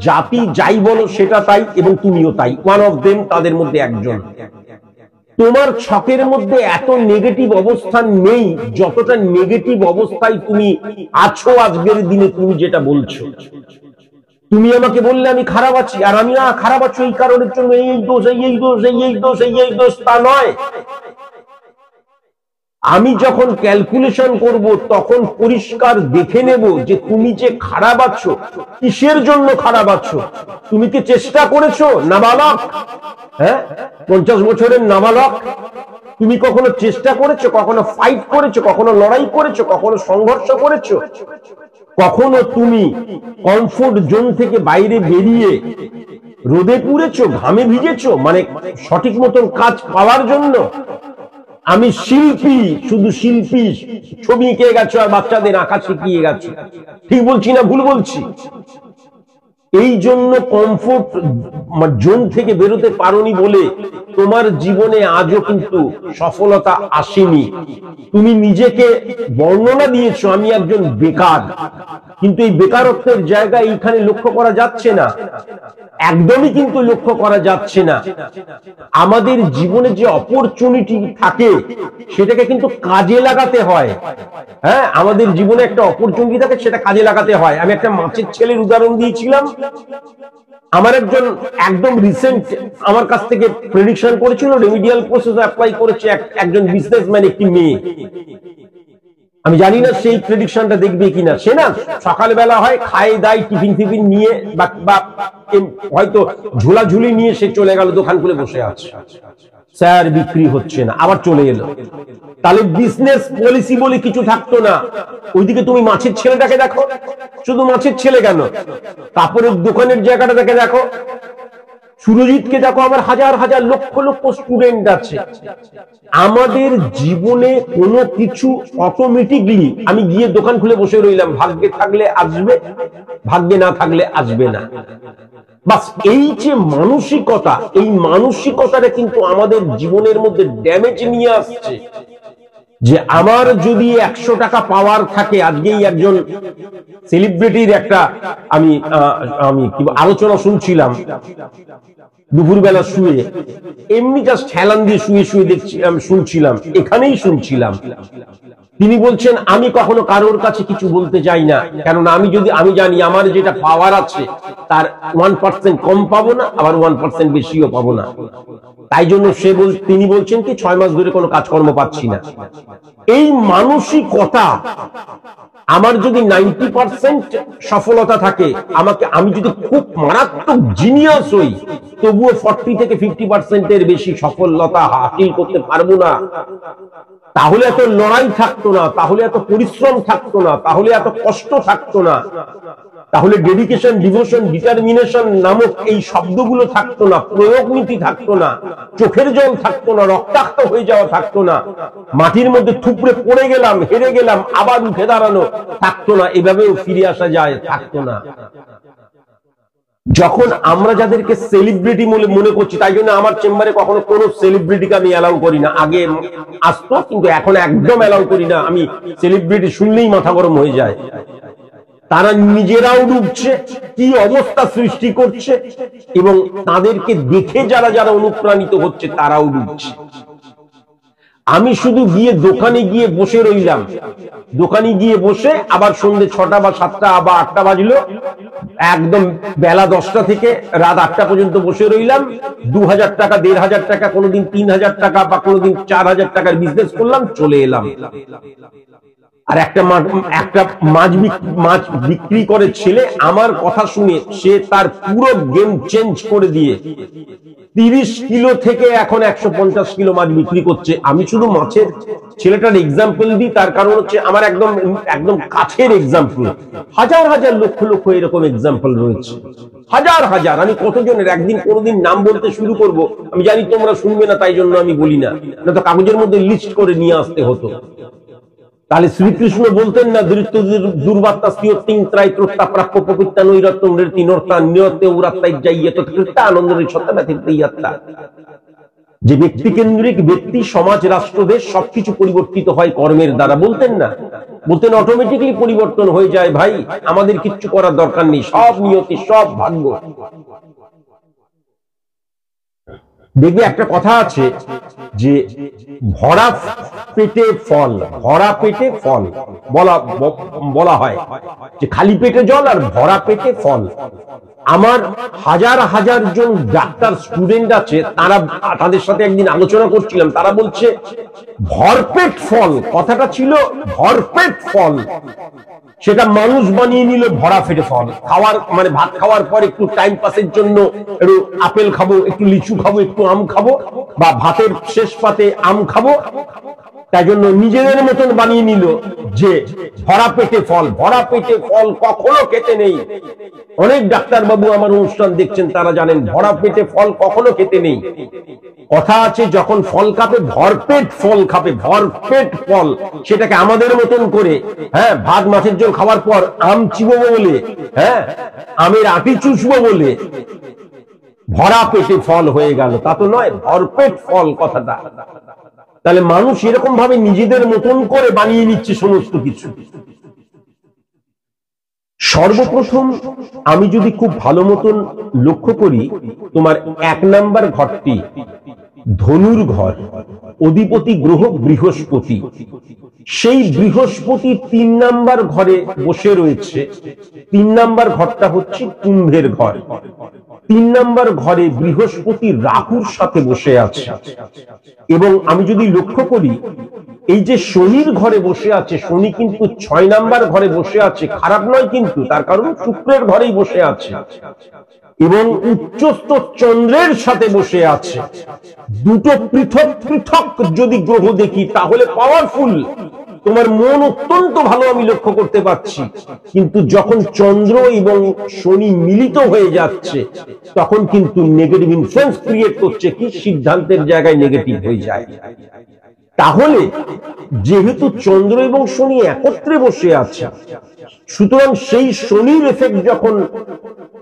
জাতি যাই বলো সেটা তাই, এবং তুমিও তাই, ওয়ান অফ দেম, তাদের মধ্যে একজন। তোমার ছকের মধ্যে এত নেগেটিভ অবস্থান নেই যতটা নেগেটিভ অবস্থায় তুমি আছো আজকের দিনে। তুমি যেটা বলছো, তুমি আমাকে বললে আমি খারাপ আছি, আর আমি খারাপ আছি এই কারণের জন্য, এই দোষ, এই দোষ, এই দোষ, এই দোষ, তা নয়। আমি যখন ক্যালকুলেশন করব তখন পরিষ্কার দেখে নেব যে তুমি যে খারাপ আছো, কিসের জন্য খারাপ আছো। তুমি কি চেষ্টা করেছো? নাবালক, হ্যাঁ, 50 বছরের নাবালক, তুমি কখনো চেষ্টা করেছো? কখনো ফাইট করেছো? কখনো লড়াই করেছো? কখনো সংঘর্ষ করেছো? কখনো তুমি কমফোর্ট জোন থেকে বাইরে বেরিয়ে রোদে পুড়েছো, ঘামে ভিজেছো, মানে সঠিক মতন কাজ পাওয়ার জন্য? আমি শিল্পী, শুধু শিল্পী, ছবি এঁকে গেছো আর বাচ্চাদের আঁকা শিখিয়ে গেছো। ঠিক বলছি না ভুল বলছি? এই জন্য কমফোর্ট জোন থেকে বেরোতে পারোনি বলে তোমার জীবনে আজও কিন্তু সফলতা আসেনি। তুমি নিজেকে বর্ণনা দিয়েছো আমি একজন বেকার, কিন্তু এই বেকারত্বের জায়গা এইখানে লক্ষ্য করা যাচ্ছে না, একদমই কিন্তু লক্ষ্য করা যাচ্ছে না। আমাদের জীবনে যে অপরচুনিটি থাকে সেটাকে কিন্তু কাজে লাগাতে হয়। হ্যাঁ, আমাদের জীবনে একটা অপরচুনিটি থাকে, সেটা কাজে লাগাতে হয়। আমি একটা মাছের ছেলের উদাহরণ দিয়েছিলাম। আমার একজন একদম রিসেন্ট আমার কাছ থেকে প্রেডিকশন করেছিল, রেমিডিয়াল প্রসেস অ্যাপ্লাই করেছে একজন বিজনেসম্যান, একটি মেয়ে। আমি জানি না সেই প্রেডিকশনটা দেখবে কিনা। সে না সকালবেলা হয় খায় দায় টিফিন টিফিন নিয়ে বা হয়তো ঝোলাঝুলি নিয়ে সে চলে গেল, দোকান খুলে বসে আছে, স্যার বিক্রি হচ্ছে না, আবার চলে এলো। তাহলে বিজনেস পলিসি বলে কিছু থাকতো না। ওইদিকে তুমি মাছের ছেলেটাকে দেখো, শুধু মাছের ছেলে কেন, কাপড়ের দোকানের জায়গাটা দেখো, সুরজিৎকে দেখো, আমার হাজার হাজার লক্ষ লক্ষ স্টুডেন্ট আছে। আমাদের জীবনে কোনো কিছু অটোমেটিকলি, আমি গিয়ে দোকান খুলে বসে রইলাম, ভাগ্যে থাকলে আসবে, ভাগ্যে না থাকলে আসবে না। বাস এই যে মানসিকতা, এই মানসিকতাটা কিন্তু আমাদের জীবনের মধ্যে ড্যামেজ নিয়ে আসছে। যে আমার যদি 100 টাকা পাওয়ার থাকে, আজকেই একজন সেলিব্রিটির একটা আমি কি আলোচনা শুনছিলাম দুপুরবেলা শুয়ে, এমনি জাস্ট হেলান দিয়ে শুয়ে শুয়ে দেখছিলাম, শুনছিলাম, এখানেই শুনছিলাম। তিনি বলছেন আমি কখনো কারোর কাছে কিছু বলতে চাই না, কেননা আমি জানি আমার যেটা পাওয়ার আছে তার 1% কম পাবো না, আবার 1% বেশিও পাবো না। তাই জন্য তিনি বলছেন কি 6 মাস ধরে কোনো কাজকর্ম পাচ্ছি না। এই মানসিকতা, আমার যদি 90% সফলতা থাকে, আমি যদি খুব মারাত্মক জিনিয়াস হই, তবুও 40 থেকে 50% এর বেশি সফলতা হাসিল করতে পারবো না। তাহলে এত লড়াই থাকতো না, তাহলে এত পরিশ্রম থাকতো না, তাহলে এত কষ্ট থাকতো না, তাহলে ডেডিকেশন, ডিভোশন, ডিটারমিনেশন নামক এই শব্দগুলো থাকতো না, প্রয়োগ নীতি থাকতো না, চোখের জল থাকতো না, রক্তাক্ত হয়ে যাওয়া থাকতো না, মাটির মধ্যে থুপড়ে পড়ে গেলাম, হেরে গেলাম, আবার উঠে দাঁড়ানো থাকতো না, এভাবেও ফিরে আসা যায় থাকতো না। যখন আমরা যাদেরকে সেলিব্রিটি মনে করছি, তাই জন্য আমার চেম্বারে কখনো কোনো সেলিব্রিটিকে আমি অ্যালাউ করি না। আগে আসতো, কিন্তু এখন একদম অ্যালাউ করি না। আমি সেলিব্রিটি শুনলেই মাথা গরম হয়ে যায়। তারা নিজেরাও ডুবছে, কি অবস্থা সৃষ্টি করছে, এবং তাদেরকে দেখে যারা যারা অনুপ্রাণিত হচ্ছে তারাও ডুবছে। আমি শুধু দোকানে গিয়ে বসে রইলাম, দোকানে গিয়ে বসে আবার সন্ধ্যে 6টা বা 7টা বা 8টা বাজলো, একদম বেলা 10টা থেকে রাত 8টা পর্যন্ত বসে রইলাম, 2000 টাকা, 1500 টাকা, কোনোদিন 3000 টাকা বা কোনোদিন 4000 টাকার বিজনেস করলাম, চলে এলাম। আর একটা মাছ বিক্রি করে ছেলে আমার কথা শুনে সে তার পুরো গেম চেঞ্জ করে দিয়ে 30 কিলো থেকে এখন 150 কিলো মাছ বিক্রি করছে। আমি শুধু মাছের ছেলেটার এক্সাম্পল দিই, তার কারণ হচ্ছে আমার একদম কাছের এক্সাম্পল। হাজার হাজার লক্ষ লক্ষ এরকম এক্সাম্পল রয়েছে, হাজার হাজার। আমি কতজনের একদিন কোনোদিন নাম বলতে শুরু করব, আমি জানি তোমরা শুনবে না, তাই জন্য আমি বলি না, তো কাগজের মধ্যে লিস্ট করে নিয়ে আসতে হতো। তাহলে শ্রীকৃষ্ণ বলতেন না, দুর্বার্তা স্থিরতিং ত্রায় ত্রুত্তা প্রাপ্য পবিত্রা নৈরত্য নৃতি নর্তা নিয়তে উরাত্তাই যাইয়ে তো কৃত্যা আনন্দের সত্তা ব্যথিতেই আত্মা। যে ব্যক্তি কেন্দ্রিক ব্যক্তি, সমাজ, রাষ্ট্র, দেশ সবকিছু পরিবর্তিত হয় কর্মের দ্বারা। বলতেন না, বলতেন অটোমেটিক্যালি পরিবর্তন হয়ে যায় ভাই, আমাদের কিচ্ছু করার দরকার নেই, সব নিয়তি, সব ভাগ্য। দেখবে একটা কথা আছে যে ভরা পেটে ফল, ভরা পেটে ফল বলা হয়, যে খালি পেটে জল আর ভরা পেটে ফল। আমার হাজার হাজার জন ডাক্তার স্টুডেন্ট আছে, তাদের সাথে একদিন আলোচনা করছিলাম, তারা বলছে ভরপেট ফল, কথাটা ছিল ভরপেট ফল, সেটা মানুষ বানিয়ে নিল ভরা পেটে ফল। খাওয়ার মানে ভাত খাওয়ার পর একটু টাইম পাসের জন্য একটু আপেল খাবো, একটু লিচু খাবো, একটু আম খাবো, বা ভাতের শেষ পাতে আম খাবো, তাই জন্য নিজেদের মতন বানিয়ে নিল যে ভরা পেটে ফল। ভরা পেটে ফল কখনো খেতে নেই। অনেক ডাক্তার বাবু আমার অনুষ্ঠান দেখছেন, তারা জানেন ভরা পেটে ফল কখনো খেতে নেই। কথা আছে যখন ফল খাবে ভরপেট ফল খাবে, ভরপেট ফল। সেটাকে আমাদের মতন করে, হ্যাঁ, ভাত মাছের ঝোল খাওয়ার পর আম চিবোবো বলে, হ্যাঁ, আমের আটি চুষবো বলে ভরা পেটে ফল হয়ে গেল, তা তো নয়, ভরপেট ফল কথাটা। তাহলে মানুষ এরকম ভাবে নিজেদের মতন করে বানিয়ে নিচ্ছে সমস্ত কিছু। সর্বপ্রথম আমি যদি খুব ভালো মতন লক্ষ্য করি, তোমার 1 নাম্বার ঘরটি ধনুর ঘর, অধিপতি গ্রহ বৃহস্পতি। সেই বৃহস্পতি 3 নাম্বার ঘরে বসে রয়েছে। 3 নাম্বার ঘরটা হচ্ছে কুম্ভের ঘর। 3 নাম্বার ঘরে বৃহস্পতি রাহুর সাথে বসে আছে। এবং আমি যদি লক্ষ্য করি, এই যে শনির ঘরে বসে আছে, শনি কিন্তু 6 নাম্বার ঘরে বসে আছে, খারাপ নয় কিন্তু, তার কারণ শুক্রের ঘরেই বসে আছে এবং উচ্চস্থ চন্দ্রের সাথে বসে আছে। দুটো পৃথক পৃথক যদি গ্রহ দেখি তাহলে পাওয়ারফুল, তোমার মন অত্যন্ত ভালো আমি লক্ষ্য করতে পারছি। কিন্তু যখন চন্দ্র এবং শনি মিলিত হয়ে যাচ্ছে, তখন কিন্তু নেগেটিভ ইনফ্লুয়েন্স ক্রিয়েট করছে, কি সিদ্ধান্তের জায়গায় নেগেটিভ হয়ে যায়। তাহলে যেহেতু চন্দ্র এবং শনি একত্রে বসে আছে, সুতরাং সেই শনির এফেক্ট যখন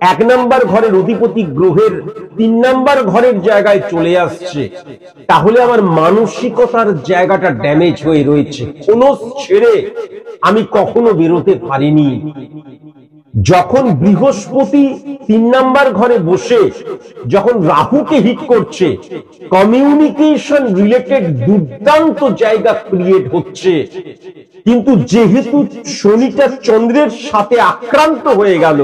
এক নাম্বার ঘরের অধিপতি গ্রহের 3 নাম্বার ঘরের জায়গায় চলে আসছে, তাহলে আমার মানসিকতার জায়গাটা ড্যামেজ হয়ে রয়েছে। কোন ছেড়ে আমি কখনো বেরোতে পারিনি। যখন বৃহস্পতি 3 নাম্বার ঘরে বসে যখন রাহুকে হিট করছে, কমিউনিকেশন রিলেটেড দুর্দান্ত জায়গা ক্রিয়েট হচ্ছে। কিন্তু যেহেতু শনিটা চন্দ্রের সাথে আক্রান্ত হয়ে গেল,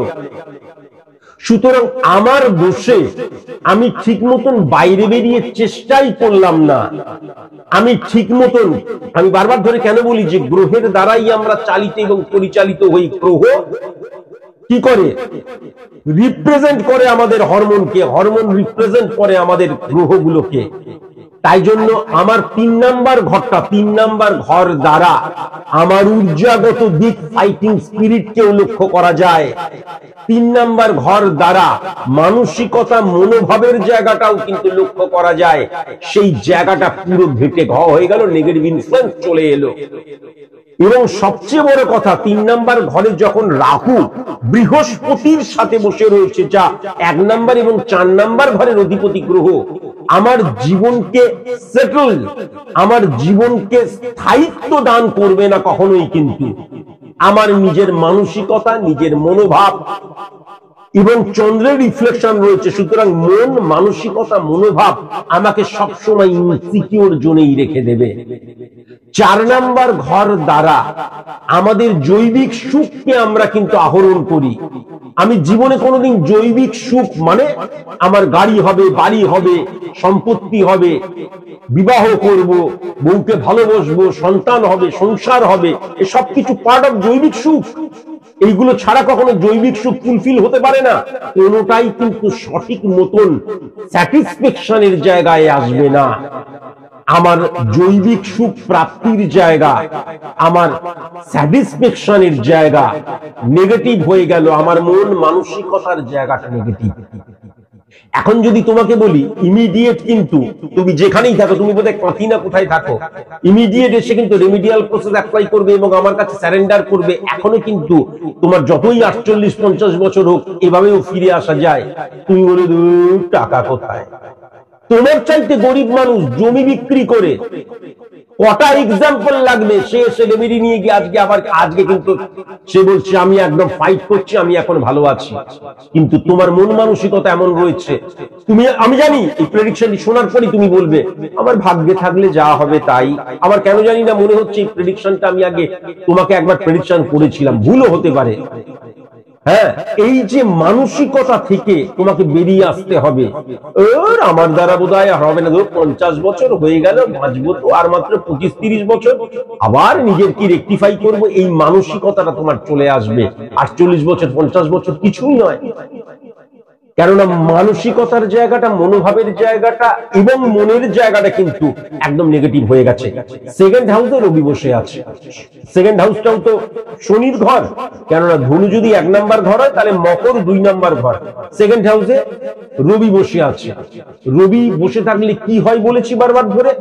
সুতরাং আমার বসে আমি ঠিক মতন বাইরে বেরিয়ে চেষ্টাই করলাম না। আমি ঠিক মতন, আমি বারবার ধরে কেন বলি যে গ্রহের দ্বারাই আমরা চালিত এবং পরিচালিত হই। গ্রহ কি করে? রিপ্রেজেন্ট করে আমাদের হরমোনকে, হরমোন রিপ্রেজেন্ট করে আমাদের গ্রহগুলোকে। তাই জন্য আমার 3 নাম্বার ঘরটা, 3 নাম্বার ঘর দ্বারা আমার ঊর্জাগত দিক, ফাইটিং স্পিরিটকেও লক্ষ্য করা যায়। 3 নাম্বার ঘর দ্বারা মানসিকতা, মনোভাবের জায়গাটাও কিন্তু লক্ষ্য করা যায়। সেই জায়গাটা পুরো ঘেটে ঘ হয়ে গেল, নেগেটিভ ইনফ্লুয়েন্স চলে এলো। এবং সবচেয়ে বড় কথা, 3 নাম্বার ঘরে যখন রাহু বৃহস্পতির সাথে বসে রয়েছে, যা 1 নাম্বার এবং 4 নাম্বার ঘরের অধিপতি গ্রহ, আমার জীবনকে সেটল, আমার জীবনকে স্থায়িত্ব দান করবে না কখনোই। কিন্তু আমার নিজের মানসিকতা, নিজের মনোভাব এবং চন্দ্রের রিফ্লেকশন রয়েছে। সুতরাং মন, মানসিকতা, মনোভাব আমাকে সবসময় ইনসিকিউর জোনেই রেখে দেবে। 4 নাম্বার ঘর দ্বারা আমাদের জৈবিক সুখকে আমরা কিন্তু আহরণ করি। আমি জীবনে কোনোদিন জৈবিক সুখ মানে আমার গাড়ি হবে, বাড়ি হবে, সম্পত্তি হবে, বিবাহ করব, বউকে ভালোবাসবো, সন্তান হবে, সংসার হবে, এসব কিছু পার্ট অফ জৈবিক সুখ। এইগুলো ছাড়া কখনো জৈবিক সুখ ফুলফিল হতে পারে না। কোনোটাই কিন্তু সঠিক মতন স্যাটিসফ্যাকশনের জায়গায় আসবে না। আমার জৈবিক সুখ প্রাপ্তির জায়গা, আমার স্যাটিসফ্যাকশনের জায়গা নেগেটিভ হয়ে গেল, আমার মন মানসিকতার জায়গাটা নেগেটিভ। এখন যদি তোমাকে বলি ইমিডিয়েট, কিন্তু তুমি যেখানেই থাকো, তুমি বোধহয় কাঁথি না কোথায় থাকো, ইমিডিয়েট এসে কিন্তু রেমিডিয়াল প্রসেস অ্যাপ্লাই করবে এবং আমার কাছে স্যারেন্ডার করবে, এখনো কিন্তু তোমার যতই 48-50 বছর হোক এভাবেও ফিরে আসা যায়। তুমি বলে টাকা কোথায়? তোমার চাইতে গরিব মানুষ জমি বিক্রি করে কটা এক্সাম্পল লাগবে, সে এসে রেমেডি নিয়ে গিয়ে আজকে কিন্তু সে বলছে আমি একদম ফাইট করছি, আমি এখন ভালো আছি। কিন্তু তোমার মন মানসিকতা এমন রয়েছে, আমি জানি এই প্রেডিকশনটি শোনার পরই তুমি বলবে আমার ভাগ্যে থাকলে যা হবে তাই। আমার কেন জানি না মনে হচ্ছে এই প্রেডিকশনটা আমি আগে তোমাকে একবার প্রেডিকশন করেছিলাম, ভুলও হতে পারে। হ্যাঁ, এই যে মানসিকতা থেকে তোমাকে বেরিয়ে আসতে হবে। আমার দ্বারা বোধহয় হবে না, 50 বছর হয়ে গেল, বাঁচবো তো আর মাত্র 25-30 বছর, আবার নিজের কি রেকটিফাই করব, এই মানসিকতাটা তোমার চলে আসবে। 48 বছর 50 বছর কিছুই নয়। কেননা মানসিকতার জায়গাটা, মনোভাবের জায়গাটা এবং মনের জায়গাটা কিন্তু একদম নেগেটিভ হয়ে গেছে। সেকেন্ড হাউসে রবি বসে আছে, সেকেন্ড হাউসটাও তো শনির ঘর। কেননা ধনু যদি 1 নাম্বার ঘর হয়, তাহলে মকর 2 নাম্বার ঘর। সেকেন্ড হাউসে রবি বসে আছে। রবি বসে থাকলে কি হয় বলেছি বারবার ধরে।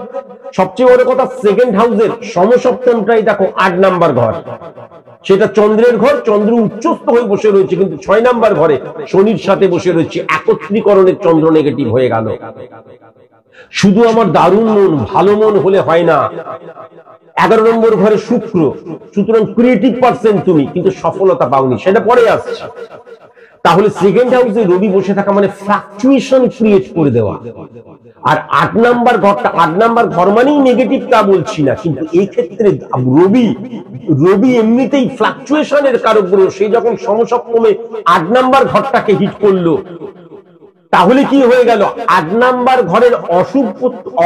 সবচেয়ে বড় কথা, সেকেন্ড হাউসের সমসপ্তমটাই দেখো 8 নাম্বার ঘর, সেটা চন্দ্রের ঘর। চন্দ্র উচ্চস্থ হয়ে বসে রয়েছে, কিন্তু 6 নাম্বার ঘরে শনির সাথে বসে রয়েছে। একত্রীকরণের চন্দ্র নেগেটিভ হয়ে গেল। শুধু আমার দারুণ মন, ভালো মন হলে হয় না। 11 নম্বর ঘরে শুক্র, সুতরাং ক্রিয়েটিভ পারসন তুমি, কিন্তু সফলতা পাওনি, সেটা পরে আসছে। তাহলে সেকেন্ড হাউসে রবি বসে থাকা মানে ফ্লাকচুয়েশন ক্রিয়েট করে দেওয়া। আর 8 নাম্বার ঘরটা, 8 নাম্বার ঘর মানেই নেগেটিভ তা বলছি না, কিন্তু এই ক্ষেত্রে রবি এমনিতেই ফ্লাকচুয়েশনের কারক গ্রহ। সে যখন সমসপ্তমে 8 নাম্বার ঘরটাকে হিট করলো, তাহলে কি হয়ে গেল? 8 নাম্বার ঘরের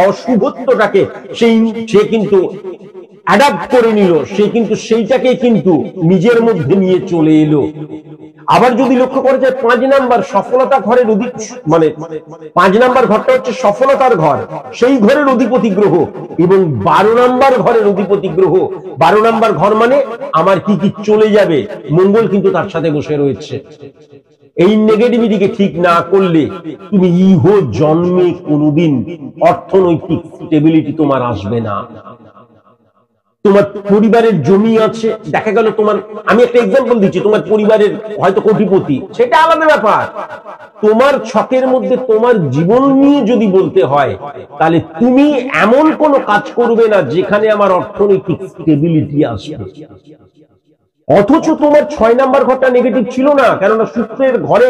অশুভত্বটাকে সে কিন্তু অ্যাডাপ্ট করে নিল, সে কিন্তু সেইটাকে কিন্তু নিজের মধ্যে নিয়ে চলে এলো। আবার যদি লক্ষ্য করা যায় 5 নাম্বার সফলতা ঘরের মানে 5 নাম্বার ঘরটা হচ্ছে সফলতার ঘর, সেই ঘরের অধিপতি গ্রহ এবং 12 নাম্বার ঘরের অধিপতি গ্রহ। 12 নাম্বার ঘর মানে আমার কি কি চলে যাবে, মঙ্গল কিন্তু তার সাথে বসে রয়েছে। এই নেগেটিভিটিকে ঠিক না করলে তুমি ইহ জন্মে কোনোদিন অর্থনৈতিক স্টেবিলিটি তোমার আসবে না। তোমার পরিবারের জমি আছে, দেখা গেল তোমার, আমি একটা এক্সাম্পল দিচ্ছি, তোমার পরিবারের হয়তো কোটিপতি, সেটা আলাদা ব্যাপার। তোমার ছকের মধ্যে তোমার জীবন নিয়ে যদি বলতে হয়, তাহলে তুমি এমন কোন কাজ করবে না যেখানে আমার অর্থনৈতিক স্টেবিলিটি আসবে। অথচ তোমার 6 নাম্বার ঘরটা নেগেটিভ ছিল না, কেননা শুক্রের ঘরে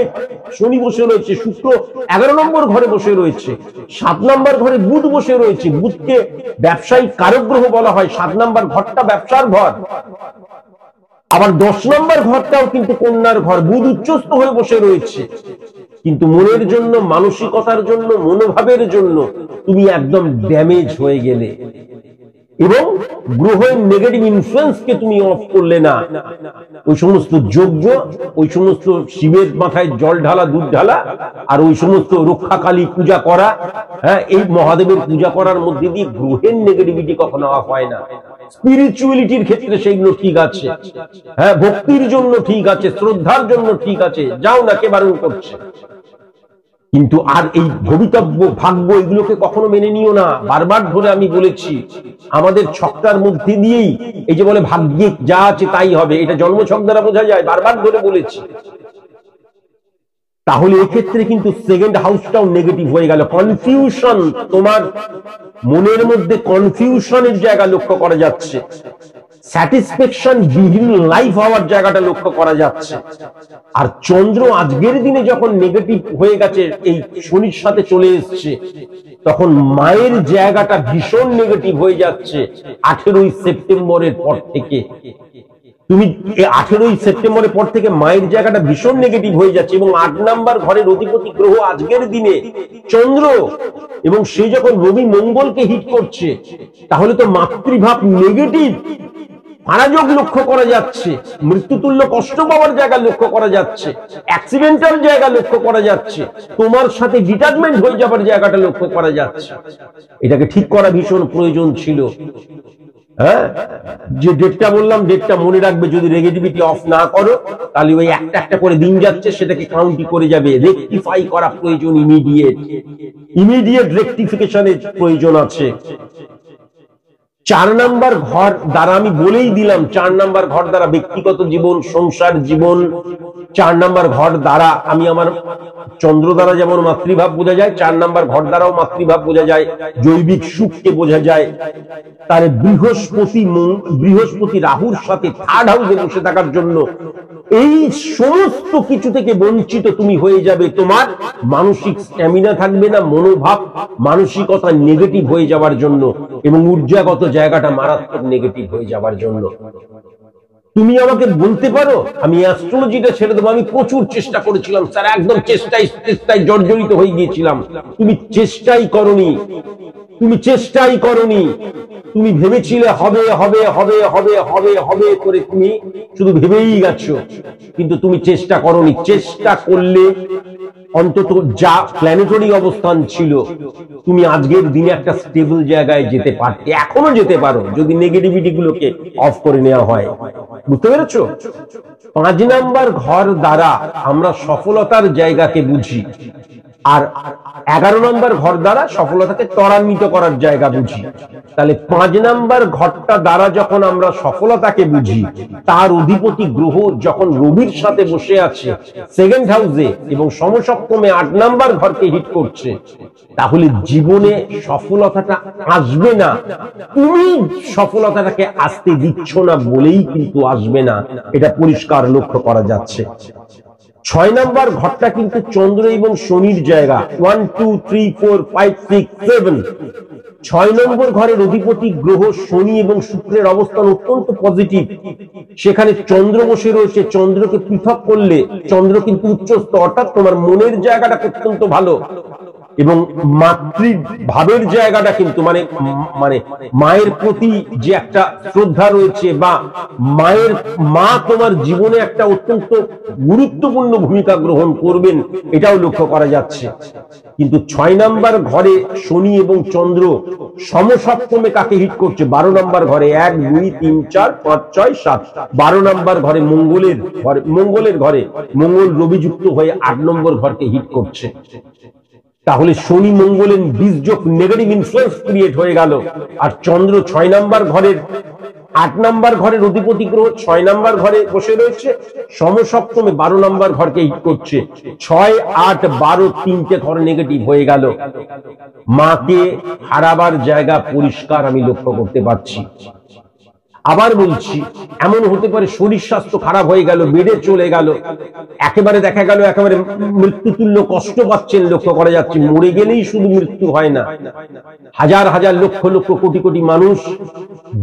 শনি বসে রয়েছে, শুক্র 11 নম্বর ঘরে বসে রয়েছে, 7 নাম্বার ঘরে বুধ বসে রয়েছে। বুধকে ব্যবসায়িক কারক গ্রহ বলা হয়, 7 নাম্বার ঘরটা ব্যবসার ঘর। আবার 10 নাম্বার ঘরটাও কিন্তু কন্যার ঘর, বুধ উচ্চস্থ হয়ে বসে রয়েছে। কিন্তু মনের জন্য, মানসিকতার জন্য, মনোভাবের জন্য তুমি একদম ড্যামেজ হয়ে গেলে এবং গ্রহের নেগেটিভ ইনফ্লুয়েন্সকে তুমি অফ করলে না। ওই সমস্ত যজ্ঞ, ওই সমস্ত শিবের মাথায় জল ঢালা, দুধ ঢালা, আর ওই সমস্ত রক্ষাকালী পূজা করা, হ্যাঁ, এই মহাদেবের পূজা করার মধ্যে দিয়ে গ্রহের নেগেটিভিটি কখনো অফ হয় না। স্পিরিচুয়ালিটির ক্ষেত্রে সেইগুলো ঠিক আছে, হ্যাঁ, ভক্তির জন্য ঠিক আছে, শ্রদ্ধার জন্য ঠিক আছে, যাও না, কে বারণ করছে? কিন্তু আর এই ভবিতব্য, ভাগ্য, এগুলোকে কখনো মেনে নিও না। বারবার ধরে আমি বলেছি, আমাদের ছকটার মধ্যে দিয়েই এই যে বলে ভাগ্যে যা আছে তাই হবে, এটা জন্মছক দ্বারা বোঝা যায়, বারবার ধরে বলেছি। তাহলে এক্ষেত্রে কিন্তু সেকেন্ড হাউসটাও নেগেটিভ হয়ে গেল। কনফিউশন, তোমার মনের মধ্যে কনফিউশনের জায়গা লক্ষ্য করা যাচ্ছে, স্যাটিসফ্যাকশন বিহীন লাইফ হওয়ার জায়গাটা লক্ষ্য করা যাচ্ছে। আর চন্দ্র আজকের দিনে যখন নেগেটিভ হয়ে গেছে, এই শনির সাথে চলে এসছে, তখন মায়ের জায়গাটা ভীষণ নেগেটিভ হয়ে যাচ্ছে 18ই সেপ্টেম্বরের পর থেকে। তুমি 18ই সেপ্টেম্বরের পর থেকে মায়ের জায়গাটা ভীষণ নেগেটিভ হয়ে যাচ্ছে, এবং 8 নাম্বার ঘরের অধিপতি গ্রহ আজকের দিনে চন্দ্র, এবং সে যখন রবি মঙ্গলকে হিট করছে, তাহলে তো মাতৃভাব নেগেটিভ, পারাযোগ লক্ষ্য করা যাচ্ছে, মৃত্যুতুল্য কষ্ট পাওয়ার জায়গা লক্ষ্য করা যাচ্ছে, অ্যাক্সিডেন্টাল জায়গা লক্ষ্য করা যাচ্ছে, তোমার সাথে ডিটাচমেন্ট হয়ে যাবার জায়গাটা লক্ষ্য করা যাচ্ছে। এটাকে ঠিক করা ভীষণ প্রয়োজন ছিল। হ্যাঁ, যে ডেটটা বললাম, ডেটটা মনে রাখবে। যদি নেগেটিভিটি অফ না করো, তাহলে ওই একটা একটা করে দিন যাচ্ছে, সেটাকে কাউন্টি করে যাবে। রেকটিফাই করা প্রয়োজন, ইমিডিয়েট রেকটিফিকেশনের প্রয়োজন আছে। 4 নাম্বার ঘর দ্বারা আমি বলেই দিলাম, 4 নাম্বার ঘর দ্বারা ব্যক্তিগত জীবন, সংসার জীবন। 4 নাম্বার ঘর দ্বারা আমি আমার চন্দ্র দ্বারা যেমন মাতৃভাব বোঝা যায়, 4 নাম্বার ঘর দ্বারাও মাতৃভাব বোঝা যায়, জৈবিক সুখকে বোঝা যায়। তার বৃহস্পতি রাহুর সাথে থার্ড হাউসে বসে থাকার জন্য এই সমস্ত কিছু থেকে বঞ্চিত তুমি হয়ে যাবে। তোমার মানসিক স্ট্যামিনা থাকবে না, মনোভাব, মানসিকতা নেগেটিভ হয়ে যাওয়ার জন্য, এবং ঊর্জাগত জায়গাটা মারাত্মক নেগেটিভ হয়ে যাওয়ার জন্য। তুমি আমাকে বলতে পারো আমি অ্যাস্ট্রোলজিটা ছেড়ে দেবো, আমি প্রচুর চেষ্টা করেছিলাম স্যার, একদম চেষ্টায় জর্জরিত হয়ে গিয়েছিলাম। তুমি চেষ্টাই করনি, তুমি ভেবেছিলে হবে হবে হবে হবে হবে হবে করে তুমি শুধু ভেবেই গেছো, কিন্তু তুমি চেষ্টা করনি। চেষ্টা করলে অন্তত যা প্ল্যানেটরি অবস্থান ছিল, তুমি আজকের দিনে একটা স্টেবল জায়গায় যেতে পারতে, এখনো যেতে পারো, যদি নেগেটিভিটি গুলোকে অফ করে নেওয়া হয়। বুঝতে পেরেছো? 5 নাম্বার ঘর দ্বারা আমরা সফলতার জায়গাকে বুঝি, আর 11 নম্বর ঘর দ্বারা সফলতাকে ত্বরান্বিত করার জায়গা বুঝি। তাহলে 5 নাম্বার ঘরটা দ্বারা যখন আমরা সফলতাকে বুঝি, তার অধিপতি গ্রহ যখন রবির সাথে বসে আছে সেকেন্ড হাউসে এবং সমসপ্তমে 8 নাম্বার ঘরকে হিট করছে, তাহলে জীবনে সফলতাটা আসবে না। তুমি সফলতাটাকে আসতে দিচ্ছ না বলেই কিন্তু আসবে না, এটা পরিষ্কার লক্ষ্য করা যাচ্ছে। 6 নাম্বার ঘরটা কিন্তু চন্দ্র এবং শনির জায়গা। 1 2 3 4 5 6 7 6 নম্বর ঘরের অধিপতি গ্রহ শনি এবং শুক্রের অবস্থান অত্যন্ত পজিটিভ। সেখানে চন্দ্র বসে রয়েছে। চন্দ্রকে পৃথক করলে চন্দ্র কিন্তু উচ্চস্থ, অর্থাৎ তোমার মনের জায়গাটা অত্যন্ত ভালো, এবং মাতৃভাবের জায়গাটা কিন্তু মানে মায়ের প্রতি যে একটা শ্রদ্ধা রয়েছে, বা মা তোমার জীবনে একটা অত্যন্ত গুরুত্বপূর্ণ ভূমিকা গ্রহণ করবেন, এটাও লক্ষ্য করা যাচ্ছে। কিন্তু 6 নাম্বার ঘরে শনি এবং চন্দ্র সমসপ্তমে কাকে হিট করছে? 12 নাম্বার ঘরে। 1 2 3 4 5 6 7 12 নাম্বার ঘরে মঙ্গলের ঘরে মঙ্গল রবিযুক্ত হয়ে 8 নম্বর ঘরকে হিট করছে। তাহলে শনি মঙ্গলের বীজযোগ নেগেটিভ ইনফ্লুয়েন্স ক্রিয়েট হয়ে গেল। আর চন্দ্র 6 নাম্বার ঘরের 8 নাম্বার ঘরের অধিপতি গ্রহ 6 নাম্বার ঘরে বসে রয়েছে, সমসপ্তমে 12 নাম্বার ঘরকে হিট করছে। 6, 8, 12 তিনটে ঘর নেগেটিভ হয়ে গেল। মাকে হারাবার জায়গা পরিষ্কার আমি লক্ষ্য করতে পারছি। আবার বলছি, এমন হতে পারে শরীর স্বাস্থ্য খারাপ হয়ে গেল, বেডে চলে গেল, একেবারে দেখা গেল একেবারে মৃত্যুতুল্য কষ্ট পাচ্ছেন, লক্ষ্য করা যাচ্ছে। মরে গেলেই শুধু মৃত্যু হয় না, হাজার হাজার লক্ষ লক্ষ কোটি কোটি মানুষ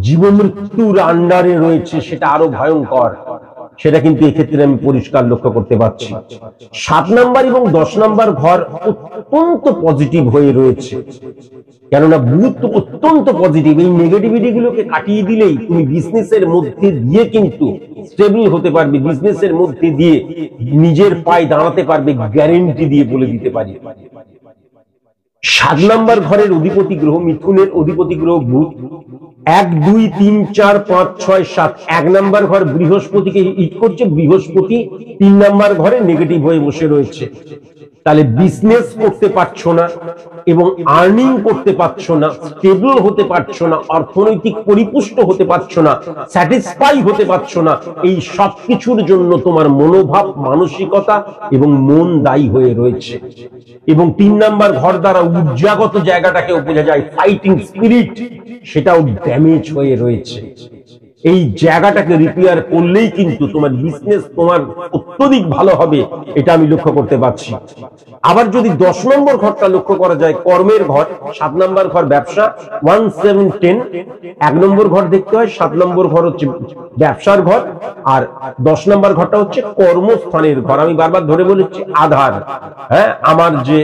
জীবমৃত্যুর আন্ডারে রয়েছে, সেটা আরো ভয়ঙ্কর। সেটা কিন্তু এক্ষেত্রে আমি পরিষ্কার লক্ষ্য করতে পারছি। 7 নাম্বার এবং 10 নাম্বার ঘর অত্যন্ত পজিটিভ হয়ে রয়েছে, কেননা বুধ অত্যন্ত পজিটিভ। এই নেগেটিভিটি গুলোকে কাটিয়ে দিলেই তুমি বিজনেসের মধ্যে দিয়ে কিন্তু স্টেবল হতে পারবে, বিজনেসের মধ্যে দিয়ে নিজের পায়ে দাঁড়াতে পারবে, গ্যারেন্টি দিয়ে বলে দিতে পারি। 7 নাম্বার ঘরের অধিপতি গ্রহ, মিথুনের অধিপতি গ্রহ বুধ। 1, 2, 3, 4, 5, 6, 7 1 নাম্বার ঘর বৃহস্পতিকে হিট করছে। বৃহস্পতি 3 নাম্বার ঘরে নেগেটিভ হয়ে বসে রয়েছে। তাহলে বিজনেস করতে পারছো না এবং আর্নিং করতে পারছো না, স্টেবল হতে পারছো না, অর্থনৈতিক পরিপুষ্ট হতে পারছো না, স্যাটিসফাই হতে পারছো না। এই সবকিছুর জন্য তোমার মনোভাব, মানসিকতা এবং মন দায়ী হয়ে রয়েছে। এবং 3 নাম্বার ঘর দ্বারা ঊর্জাগত জায়গাটাকেও বোঝা যায়, ফাইটিং স্পিরিট, সেটাও ড্যামেজ হয়ে রয়েছে। এই জায়গাটাকে রিপেয়ার করলেই কিন্তু তোমার বিজনেস তোমার অত্যধিক ভালো হবে, এটা আমি লক্ষ্য করতে পারছি। আবার যদি 10 নম্বর ঘরটা লক্ষ্য করা যায়, কর্মের ঘর, 7 নম্বর ঘর ব্যবসা, 1, 7, 10 1 নম্বর ঘর দেখতে হয়, 7 নম্বর ঘর হচ্ছে ব্যবসার ঘর, আর 10 নম্বর ঘরটা হচ্ছে কর্মস্থানের ঘর। আমি বারবার ধরে বলেছি আধার, হ্যাঁ, আমার যে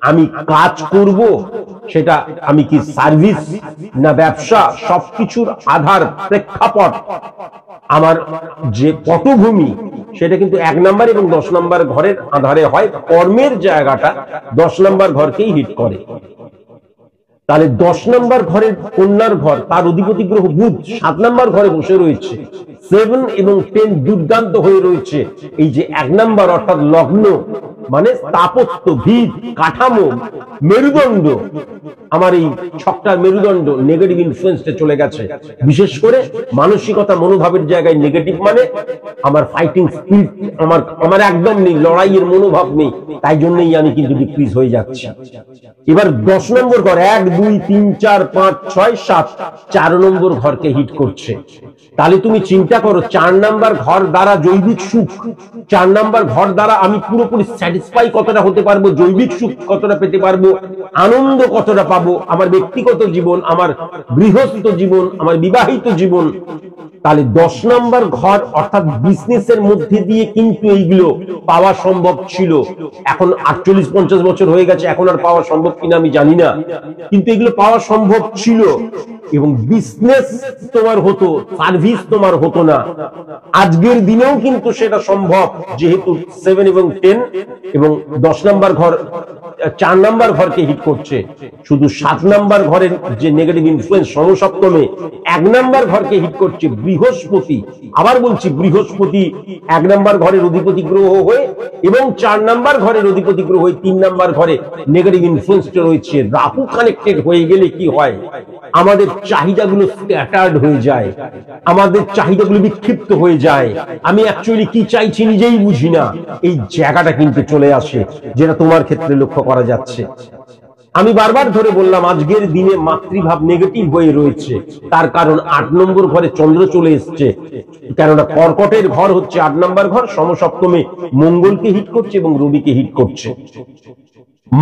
আমি কাজ করব সেটা আমি কি সার্ভিস না ব্যবসা, সবকিছুর আধার প্রেক্ষাপট আমার যে পটভূমি, সেটা কিন্তু 1 নাম্বার এবং 10 নাম্বার ঘরের আধারে হয়। কর্মের জায়গাটা 10 নাম্বার ঘরকেই হিট করে। তাহলে 10 নাম্বার ঘরের কন্যার ঘর, তার অধিপতি গ্রহ বুধ 7 নাম্বার ঘরে বসে রয়েছে। 7 এবং 10 দুর্দান্ত হয়ে রয়েছে। এই যে 1 নাম্বার অর্থাৎ লগ্ন মানে স্থাপত্য, ভিত, কাঠামো, মেরুদণ্ড, আমার এই ছকটার মেরুদণ্ড নেগেটিভ ইনফ্লুয়েন্সে চলে গেছে। বিশেষ করে মানসিকতা, মনোভাবের জায়গায় নেগেটিভ, মানে আমার ফাইটিং স্পিরিট আমার একদম নেই, লড়াইয়ের মনোভাব নেই, তাই জন্যই আমি কিন্তু ডিক্রিজ হয়ে যাচ্ছি। এবার 10 নম্বর ঘর 1, 2, 3, 4, 5, 6, 7 4 নম্বর ঘরকে হিট করছে। তাহলে তুমি চিন্তা করো, 4 নাম্বার ঘর দ্বারা জৈবিক সুখ, 4 নাম্বার ঘর দ্বারা আমি পুরোপুরি স্যাটিসফাই কতটা হতে পারবো, জৈবিক সুখ কতটা পেতে পারবো, আনন্দ কতটা পাবো, আমার ব্যক্তিগত জীবন, আমার গৃহস্থ জীবন, আমার বিবাহিত জীবন। তাহলে 10 নাম্বার ঘর অর্থাৎ বিজনেসের মধ্যে দিয়ে কিন্তু এইগুলো পাওয়া সম্ভব ছিল। এখন 48-50 বছর হয়ে গেছে, এখন আর পাওয়া সম্ভব কিনা আমি জানি না, কিন্তু এগুলো পাওয়া সম্ভব ছিল এবং বিজনেস তোমার হতো, সার্ভিস তোমার হতো না। আজকের দিনেও কিন্তু সেটা সম্ভব, যেহেতু 7 এবং 10 এবং 10 নাম্বার ঘর 4 নাম্বার ঘরকে হিট করছে। শুধু 7 নাম্বার ঘরের যে নেগেটিভ ইনফ্লুয়েন্স সমসপ্তমে 1 নাম্বার ঘরকে হিট করছে বৃহস্পতি। আবার বলছি, বৃহস্পতি 1 নাম্বার ঘরের অধিপতি গ্রহ হয়ে এবং 4 নাম্বার ঘরের অধিপতি গ্রহ হয়ে 3 নাম্বার ঘরে নেগেটিভ ইনফ্লুয়েন্সটা রয়েছে। রাহু কানেক্টেড হয়ে গেলে কি হয়, আমাদের চাহিদাগুলো স্ক্যাটার্ড হয়ে যায়, আমাদের চাহিদাগুলো বিক্ষিপ্ত হয়ে যায়, আমি অ্যাকচুয়ালি কি চাইছি নিজেই বুঝি না। এই জায়গাটা কিন্তু চলে আসে, যেটা তোমার ক্ষেত্রে লক্ষ্য করা যাচ্ছে। আমি বারবার ধরে বললাম, আজকের দিনে মাতৃভাব নেগেটিভ হয়ে রয়েছে, তার কারণ 8 নম্বর ঘরে চন্দ্র চলে এসছে। কেননা কর্কটের ঘর হচ্ছে 8 নম্বর ঘর, সমসপ্তমে মঙ্গলকে হিট করছে এবং রবিকে হিট করছে।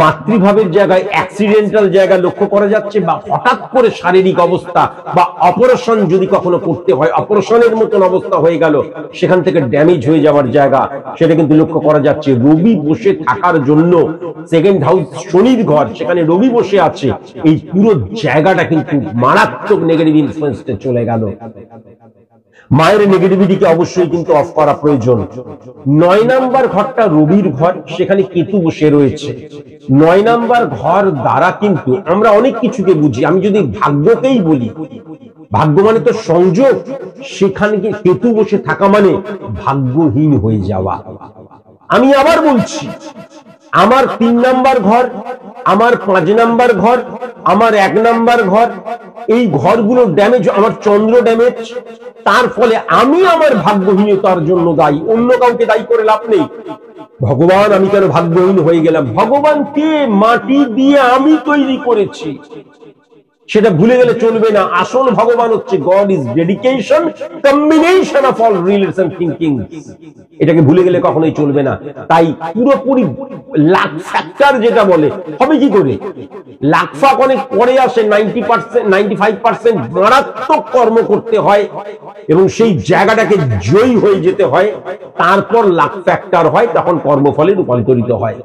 মাতৃভাবের জায়গায় অ্যাক্সিডেন্টাল জায়গা লক্ষ্য করা যাচ্ছে, বা হঠাৎ করে শারীরিক অবস্থা বা অপারেশন যদি কখনো করতে হয়, অপারেশনের মতন অবস্থা হয়ে গেল, সেখান থেকে ড্যামেজ হয়ে যাওয়ার জায়গা, সেটা কিন্তু লক্ষ্য করা যাচ্ছে। রবি বসে থাকার জন্য, সেকেন্ড হাউস শনির ঘর, সেখানে রবি বসে আছে, এই পুরো জায়গাটা কিন্তু মারাত্মক নেগেটিভ ইনফ্লুয়েন্সে চলে গেল। মায়ের নেগেটিভিটিকে অবশ্যই কিন্তু অফ করা প্রয়োজন। 9 নাম্বার ঘরটা রবির ঘর, সেখানে কেতু বসে রয়েছে। 9 নাম্বার ঘর দ্বারা কিন্তু আমরা অনেক কিছুকে বুঝি। আমি যদি ভাগ্যকেই বলি, ভাগ্য মানে তো সংযোগ, সেখানে কেতু বসে থাকা মানে ভাগ্যহীন হয়ে যাওয়া। আমি আবার বলছি, আমার 3 নাম্বার ঘর, আমার 5 নাম্বার ঘর, আমার 1 নাম্বার ঘর, এই ঘরগুলো ড্যামেজ, আমার চন্দ্র ড্যামেজ। তার ফলে আমি আমার ভাগ্যহীনতার জন্য দায়ী, অন্য কাউকে দায়ী করে লাভ নেই। ভগবান আমি কেন ভাগ্যহীন হয়ে গেলাম? ভগবানকে মাটি দিয়ে আমি তৈরি করেছি, সেটা ভুলে গেলে চলবে না। আসল ভগবান হচ্ছে god is dedication, combination of all relation thinking. এটাকে ভুলে গেলে কখনোই চলবে না। তাই পুরোপুরি লাক ফ্যাক্টর যেটা বলে, হবে কি করে? লাক ফাক অনেক পরে আসে। 90%, 95% মারাত্মক কর্ম করতে হয় এবং সেই জায়গাটাকে জয়ী হয়ে যেতে হয়, তারপর লাক ফ্যাক্টর হয়, তখন কর্মফলে রূপান্তরিত হয়।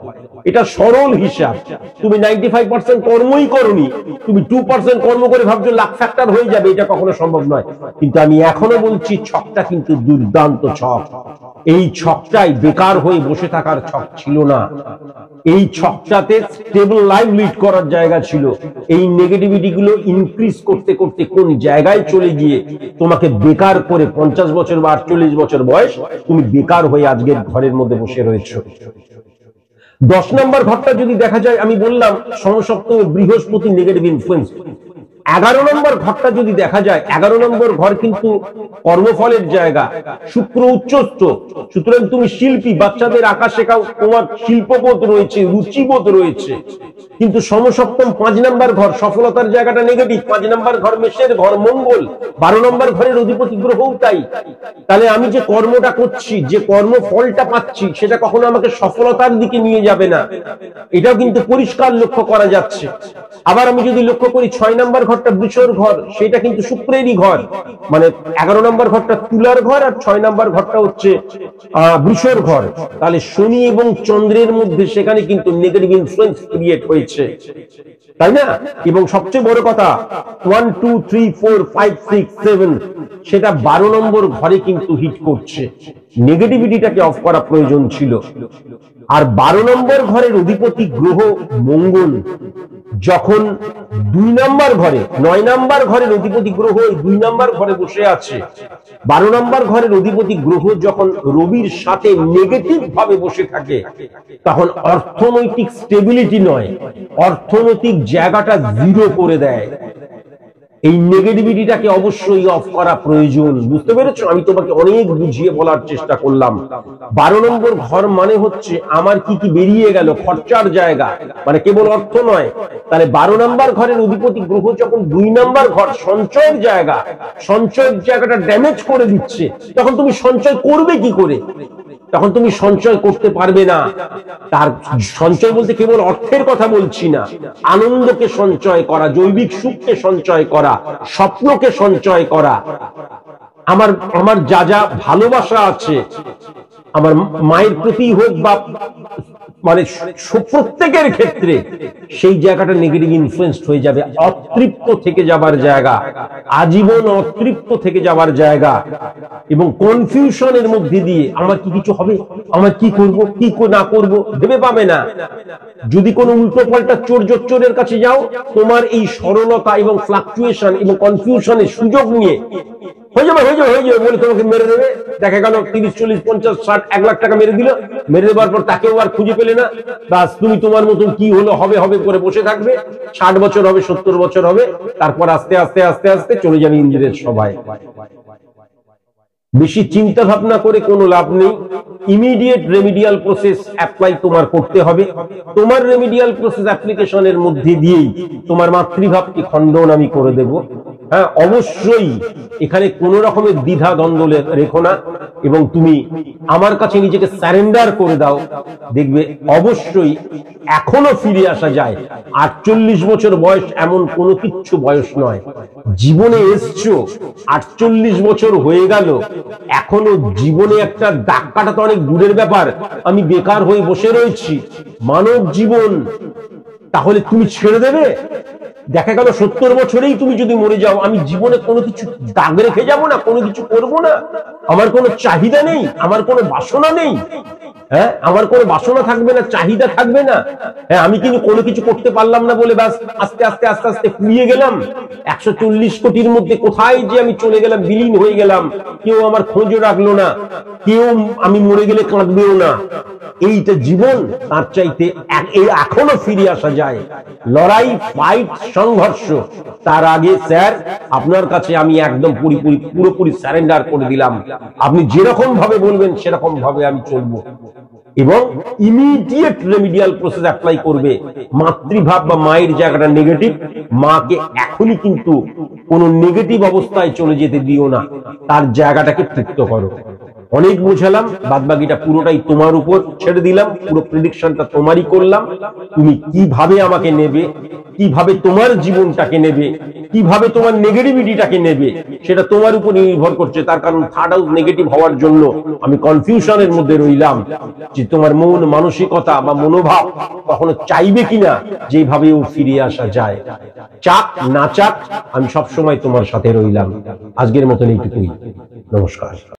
এটা সরল হিসাব। তুমি 95% কর্মই করনি, তুমি 2% কর্ম করে ভাবছো লাক ফ্যাক্টর হয়ে যাবে, এটা কখনো সম্ভব নয়। কিন্তু আমি এখনো বলছি, ছকটা কিন্তু দুর্দান্ত ছক। এই ছকটাই বেকার হয়ে বসে থাকার ছক ছিল না। এই ছকটাতে স্টেবল লাইফ লিড করার জায়গা ছিল। এই নেগেটিভিটি গুলো ইনক্রিজ করতে করতে কোন জায়গায় চলে গিয়ে তোমাকে বেকার করে 50 বছর বা 48 বছর বয়স তুমি বেকার হয়ে আজকের ঘরের মধ্যে বসে রয়েছো। 10 নম্বর ঘরটা যদি দেখা যায়, আমি বললাম সমসপ্তমে বৃহস্পতি নেগেটিভ ইনফ্লুয়েন্স। 11 নম্বর ঘরটা যদি দেখা যায়, 11 নম্বর ঘর কিন্তু কর্মফলের জায়গা, শুক্র উচ্চস্থ। সুতরাং তুমি শিল্পী, বাচ্চাদের আঁকা শেখাও, তোমার শিল্পবোধ রয়েছে, রুচিবোধ রয়েছে। কিন্তু সমসপ্তম 5 নম্বর ঘর, সফলতার জায়গাটা নেগেটিভ। 5 নম্বর ঘর মেষের ঘর, মঙ্গল। 12 নম্বর ঘরের অধিপতি গ্রহও তাই। তাহলে আমি যে কর্মটা করছি, যে কর্মফলটা পাচ্ছি, সেটা কখনো আমাকে সফলতার দিকে নিয়ে যাবে না। এটাও কিন্তু পরিষ্কার লক্ষ্য করা যাচ্ছে। আবার আমি যদি লক্ষ্য করি 6 নম্বর ঘরটা বৃষর ঘর, সেটা কিন্তু শুক্রেরই ঘর। মানে 11 নম্বর ঘরটা তুলার ঘর আর 6 নম্বর ঘরটা হচ্ছে বৃষর ঘর। তাহলে শনি এবং চন্দ্রের মধ্যে সেখানে কিন্তু নেগেটিভ ইনফ্লুয়েন্স ক্রিয়েট হয়েছে, তাই না? এবং সবচেয়ে বড় কথা, 1 2 3 4 5 6 7 সেটা 12 নম্বর ঘরে কিন্তু হিট করছে। নেগেটিভিটিটাকে অফ করা প্রয়োজন ছিল। আর 12 নম্বর ঘরের অধিপতি গ্রহ মঙ্গল যখন 2 নম্বর ঘরে, 9 নম্বর ঘরের অধিপতি গ্রহ 2 নম্বর ঘরে বসে আছে, 12 নম্বর ঘরের অধিপতি গ্রহ যখন রবির সাথে নেগেটিভ ভাবে বসে থাকে, তখন অর্থনৈতিক স্টেবিলিটি নয়, অর্থনৈতিক জায়গাটা জিরো করে দেয়। এই নেগেটিভিটিটাকে অবশ্যই অফ করা প্রয়োজন। বুঝতে পেরেছো? আমি তোমাকে অনেক বুঝিয়ে বলার চেষ্টা করলাম। 12 নম্বর ঘর মানে হচ্ছে আমার কি কি বেরিয়ে গেল, খরচার জায়গা, মানে কেবল অর্থ নয়। তাহলে 12 নম্বর ঘরের অধিপতি গ্রহ যখন 2 নম্বর ঘর, সঞ্চয়ের জায়গা, সঞ্চয়ের জায়গাটা ড্যামেজ করে দিচ্ছে, তখন তুমি সঞ্চয় করবে কি করে? তখন তুমি সঞ্চয় করতে পারবে না। তার সঞ্চয় বলতে কেবল অর্থের কথা বলছি না, আনন্দকে সঞ্চয় করা, জৈবিক সুখকে সঞ্চয় করা, স্বপ্নকে সঞ্চয় করা। আমার যা যা ভালোবাসা আছে, আমার মায়ের প্রতি হোক বা মানে প্রত্যেকের ক্ষেত্রে, সেই জায়গাটা নেগেটিভ ইনফ্লুয়েন্সড হয়ে যাবে। অতৃপ্ত থেকে যাবার জায়গা, আজীবন অতৃপ্ত থেকে যাবার জায়গা এবং কনফিউশনের মধ্যে দিয়ে আমার কি কিছু হবে, আমার কি করব, কি না করব, ভেবে পাবে না। যদি কোনো উল্টো পাল্টা চোরের কাছে যাও, তোমার এই সরলতা এবং ফ্লাকচুয়েশন এবং কনফিউশনের সুযোগ নিয়ে হয়ে যাবে বলে তোমাকে মেরে দেবে। দেখা গেল 30 40 50 60 1 লাখ টাকা মেরে দিল, মেরে দেওয়ার পর তাকেও আর খুঁজে পেলে না। বাস তুমি তোমার মতন কি হলো হবে করে বসে থাকবে। 60 বছর হবে, 70 বছর হবে, তারপর আস্তে আস্তে আস্তে আস্তে চলে যাবে ইন্দ্রের সভায়। বেশি চিন্তা ভাবনা করে কোনো লাভ নেই। ইমিডিয়েট রেমিডিয়াল প্রসেস অ্যাপ্লাই তোমার করতে হবে। তোমার রেমিডিয়াল প্রসেস অ্যাপ্লিকেশনের মধ্যে দিয়েই তোমার মাতৃভাবকে খণ্ডন আমি করে দেব। হ্যাঁ, অবশ্যই এখানে কোন রকমের দ্বিধা দ্বন্দ্ব রেখো না এবং তুমি আমার কাছে নিজেকে সারেন্ডার করে দাও। দেখবে অবশ্যই এখনো ফিরে আসা যায়। 48 বছর বয়স এমন কোনো কিচ্ছু বয়স নয়। জীবনে এসছো, 48 বছর হয়ে গেল, এখনো জীবনে একটা দাগ কাটা তো অনেক দূরের ব্যাপার। আমি বেকার হয়ে বসে রয়েছি, মানব জীবন। তাহলে তুমি ছেড়ে দেবে? দেখা গেল 70 বছরেই তুমি যদি মরে যাও, আমি জীবনে কোনো কিছু দাগ রেখে যাব না, কোনো কিছু করব না, আমার কোনো চাহিদা নেই, আমার কোনো বাসনা নেই। হ্যাঁ, আমার কোনো বাসনা থাকবে না, চাহিদা থাকবে না। হ্যাঁ, আমি কিন্তু কোনো কিছু করতে পারলাম না বলে ব্যাস আস্তে আস্তে আস্তে আস্তে ফুরিয়ে গেলাম। 140 কোটির মধ্যে কোথায় যে আমি চলে গেলাম, বিলীন হয়ে গেলাম, কেউ আমার খোঁজও রাখলো না, কেউ আমি মরে গেলে কাঁদবেও না। এইটা জীবন, তার চাইতে এখনো ফিরে আসা যায়। লড়াই, ফাইট, সংঘর্ষ, তার আগে স্যার আপনার কাছে আমি একদম পুরোপুরি সারেন্ডার করে দিলাম। আপনি যেরকম ভাবে বলবেন সেরকম ভাবে আমি চলবো, এবং ইমিডিয়েট রেমিডিয়াল প্রসেস অ্যাপ্লাই করবে। মাতৃভাব বা মায়ের জায়গাটা নেগেটিভ, মাকে এখনই কিন্তু কোন নেগেটিভ অবস্থায় চলে যেতে দিও না, তার জায়গাটাকে তৃপ্ত করো। অনেক বোঝালাম, বাদবাকিটা পুরোটাই তোমার উপর ছেড়ে দিলাম, পুরো প্রেডিকশনটা তোমারই করলাম। তুমি কিভাবে আমাকে নেবে, কিভাবে তোমার জীবনটাকে নেবে, কিভাবে তোমার নেগেটিভিটিটাকে নেবে, সেটা তোমার উপর নির্ভর করছে। তার কারণ থার্ড হাউস নেগেটিভ হওয়ার জন্য আমি কনফিউশনের মধ্যে রইলাম যে তোমার মন মানসিকতা বা মনোভাব কখনো চাইবে কিনা যেভাবেও ফিরে আসা যায়। চাক না চাক আমি সবসময় তোমার সাথে রইলাম। আজকের মতন এইটুকুই, নমস্কার।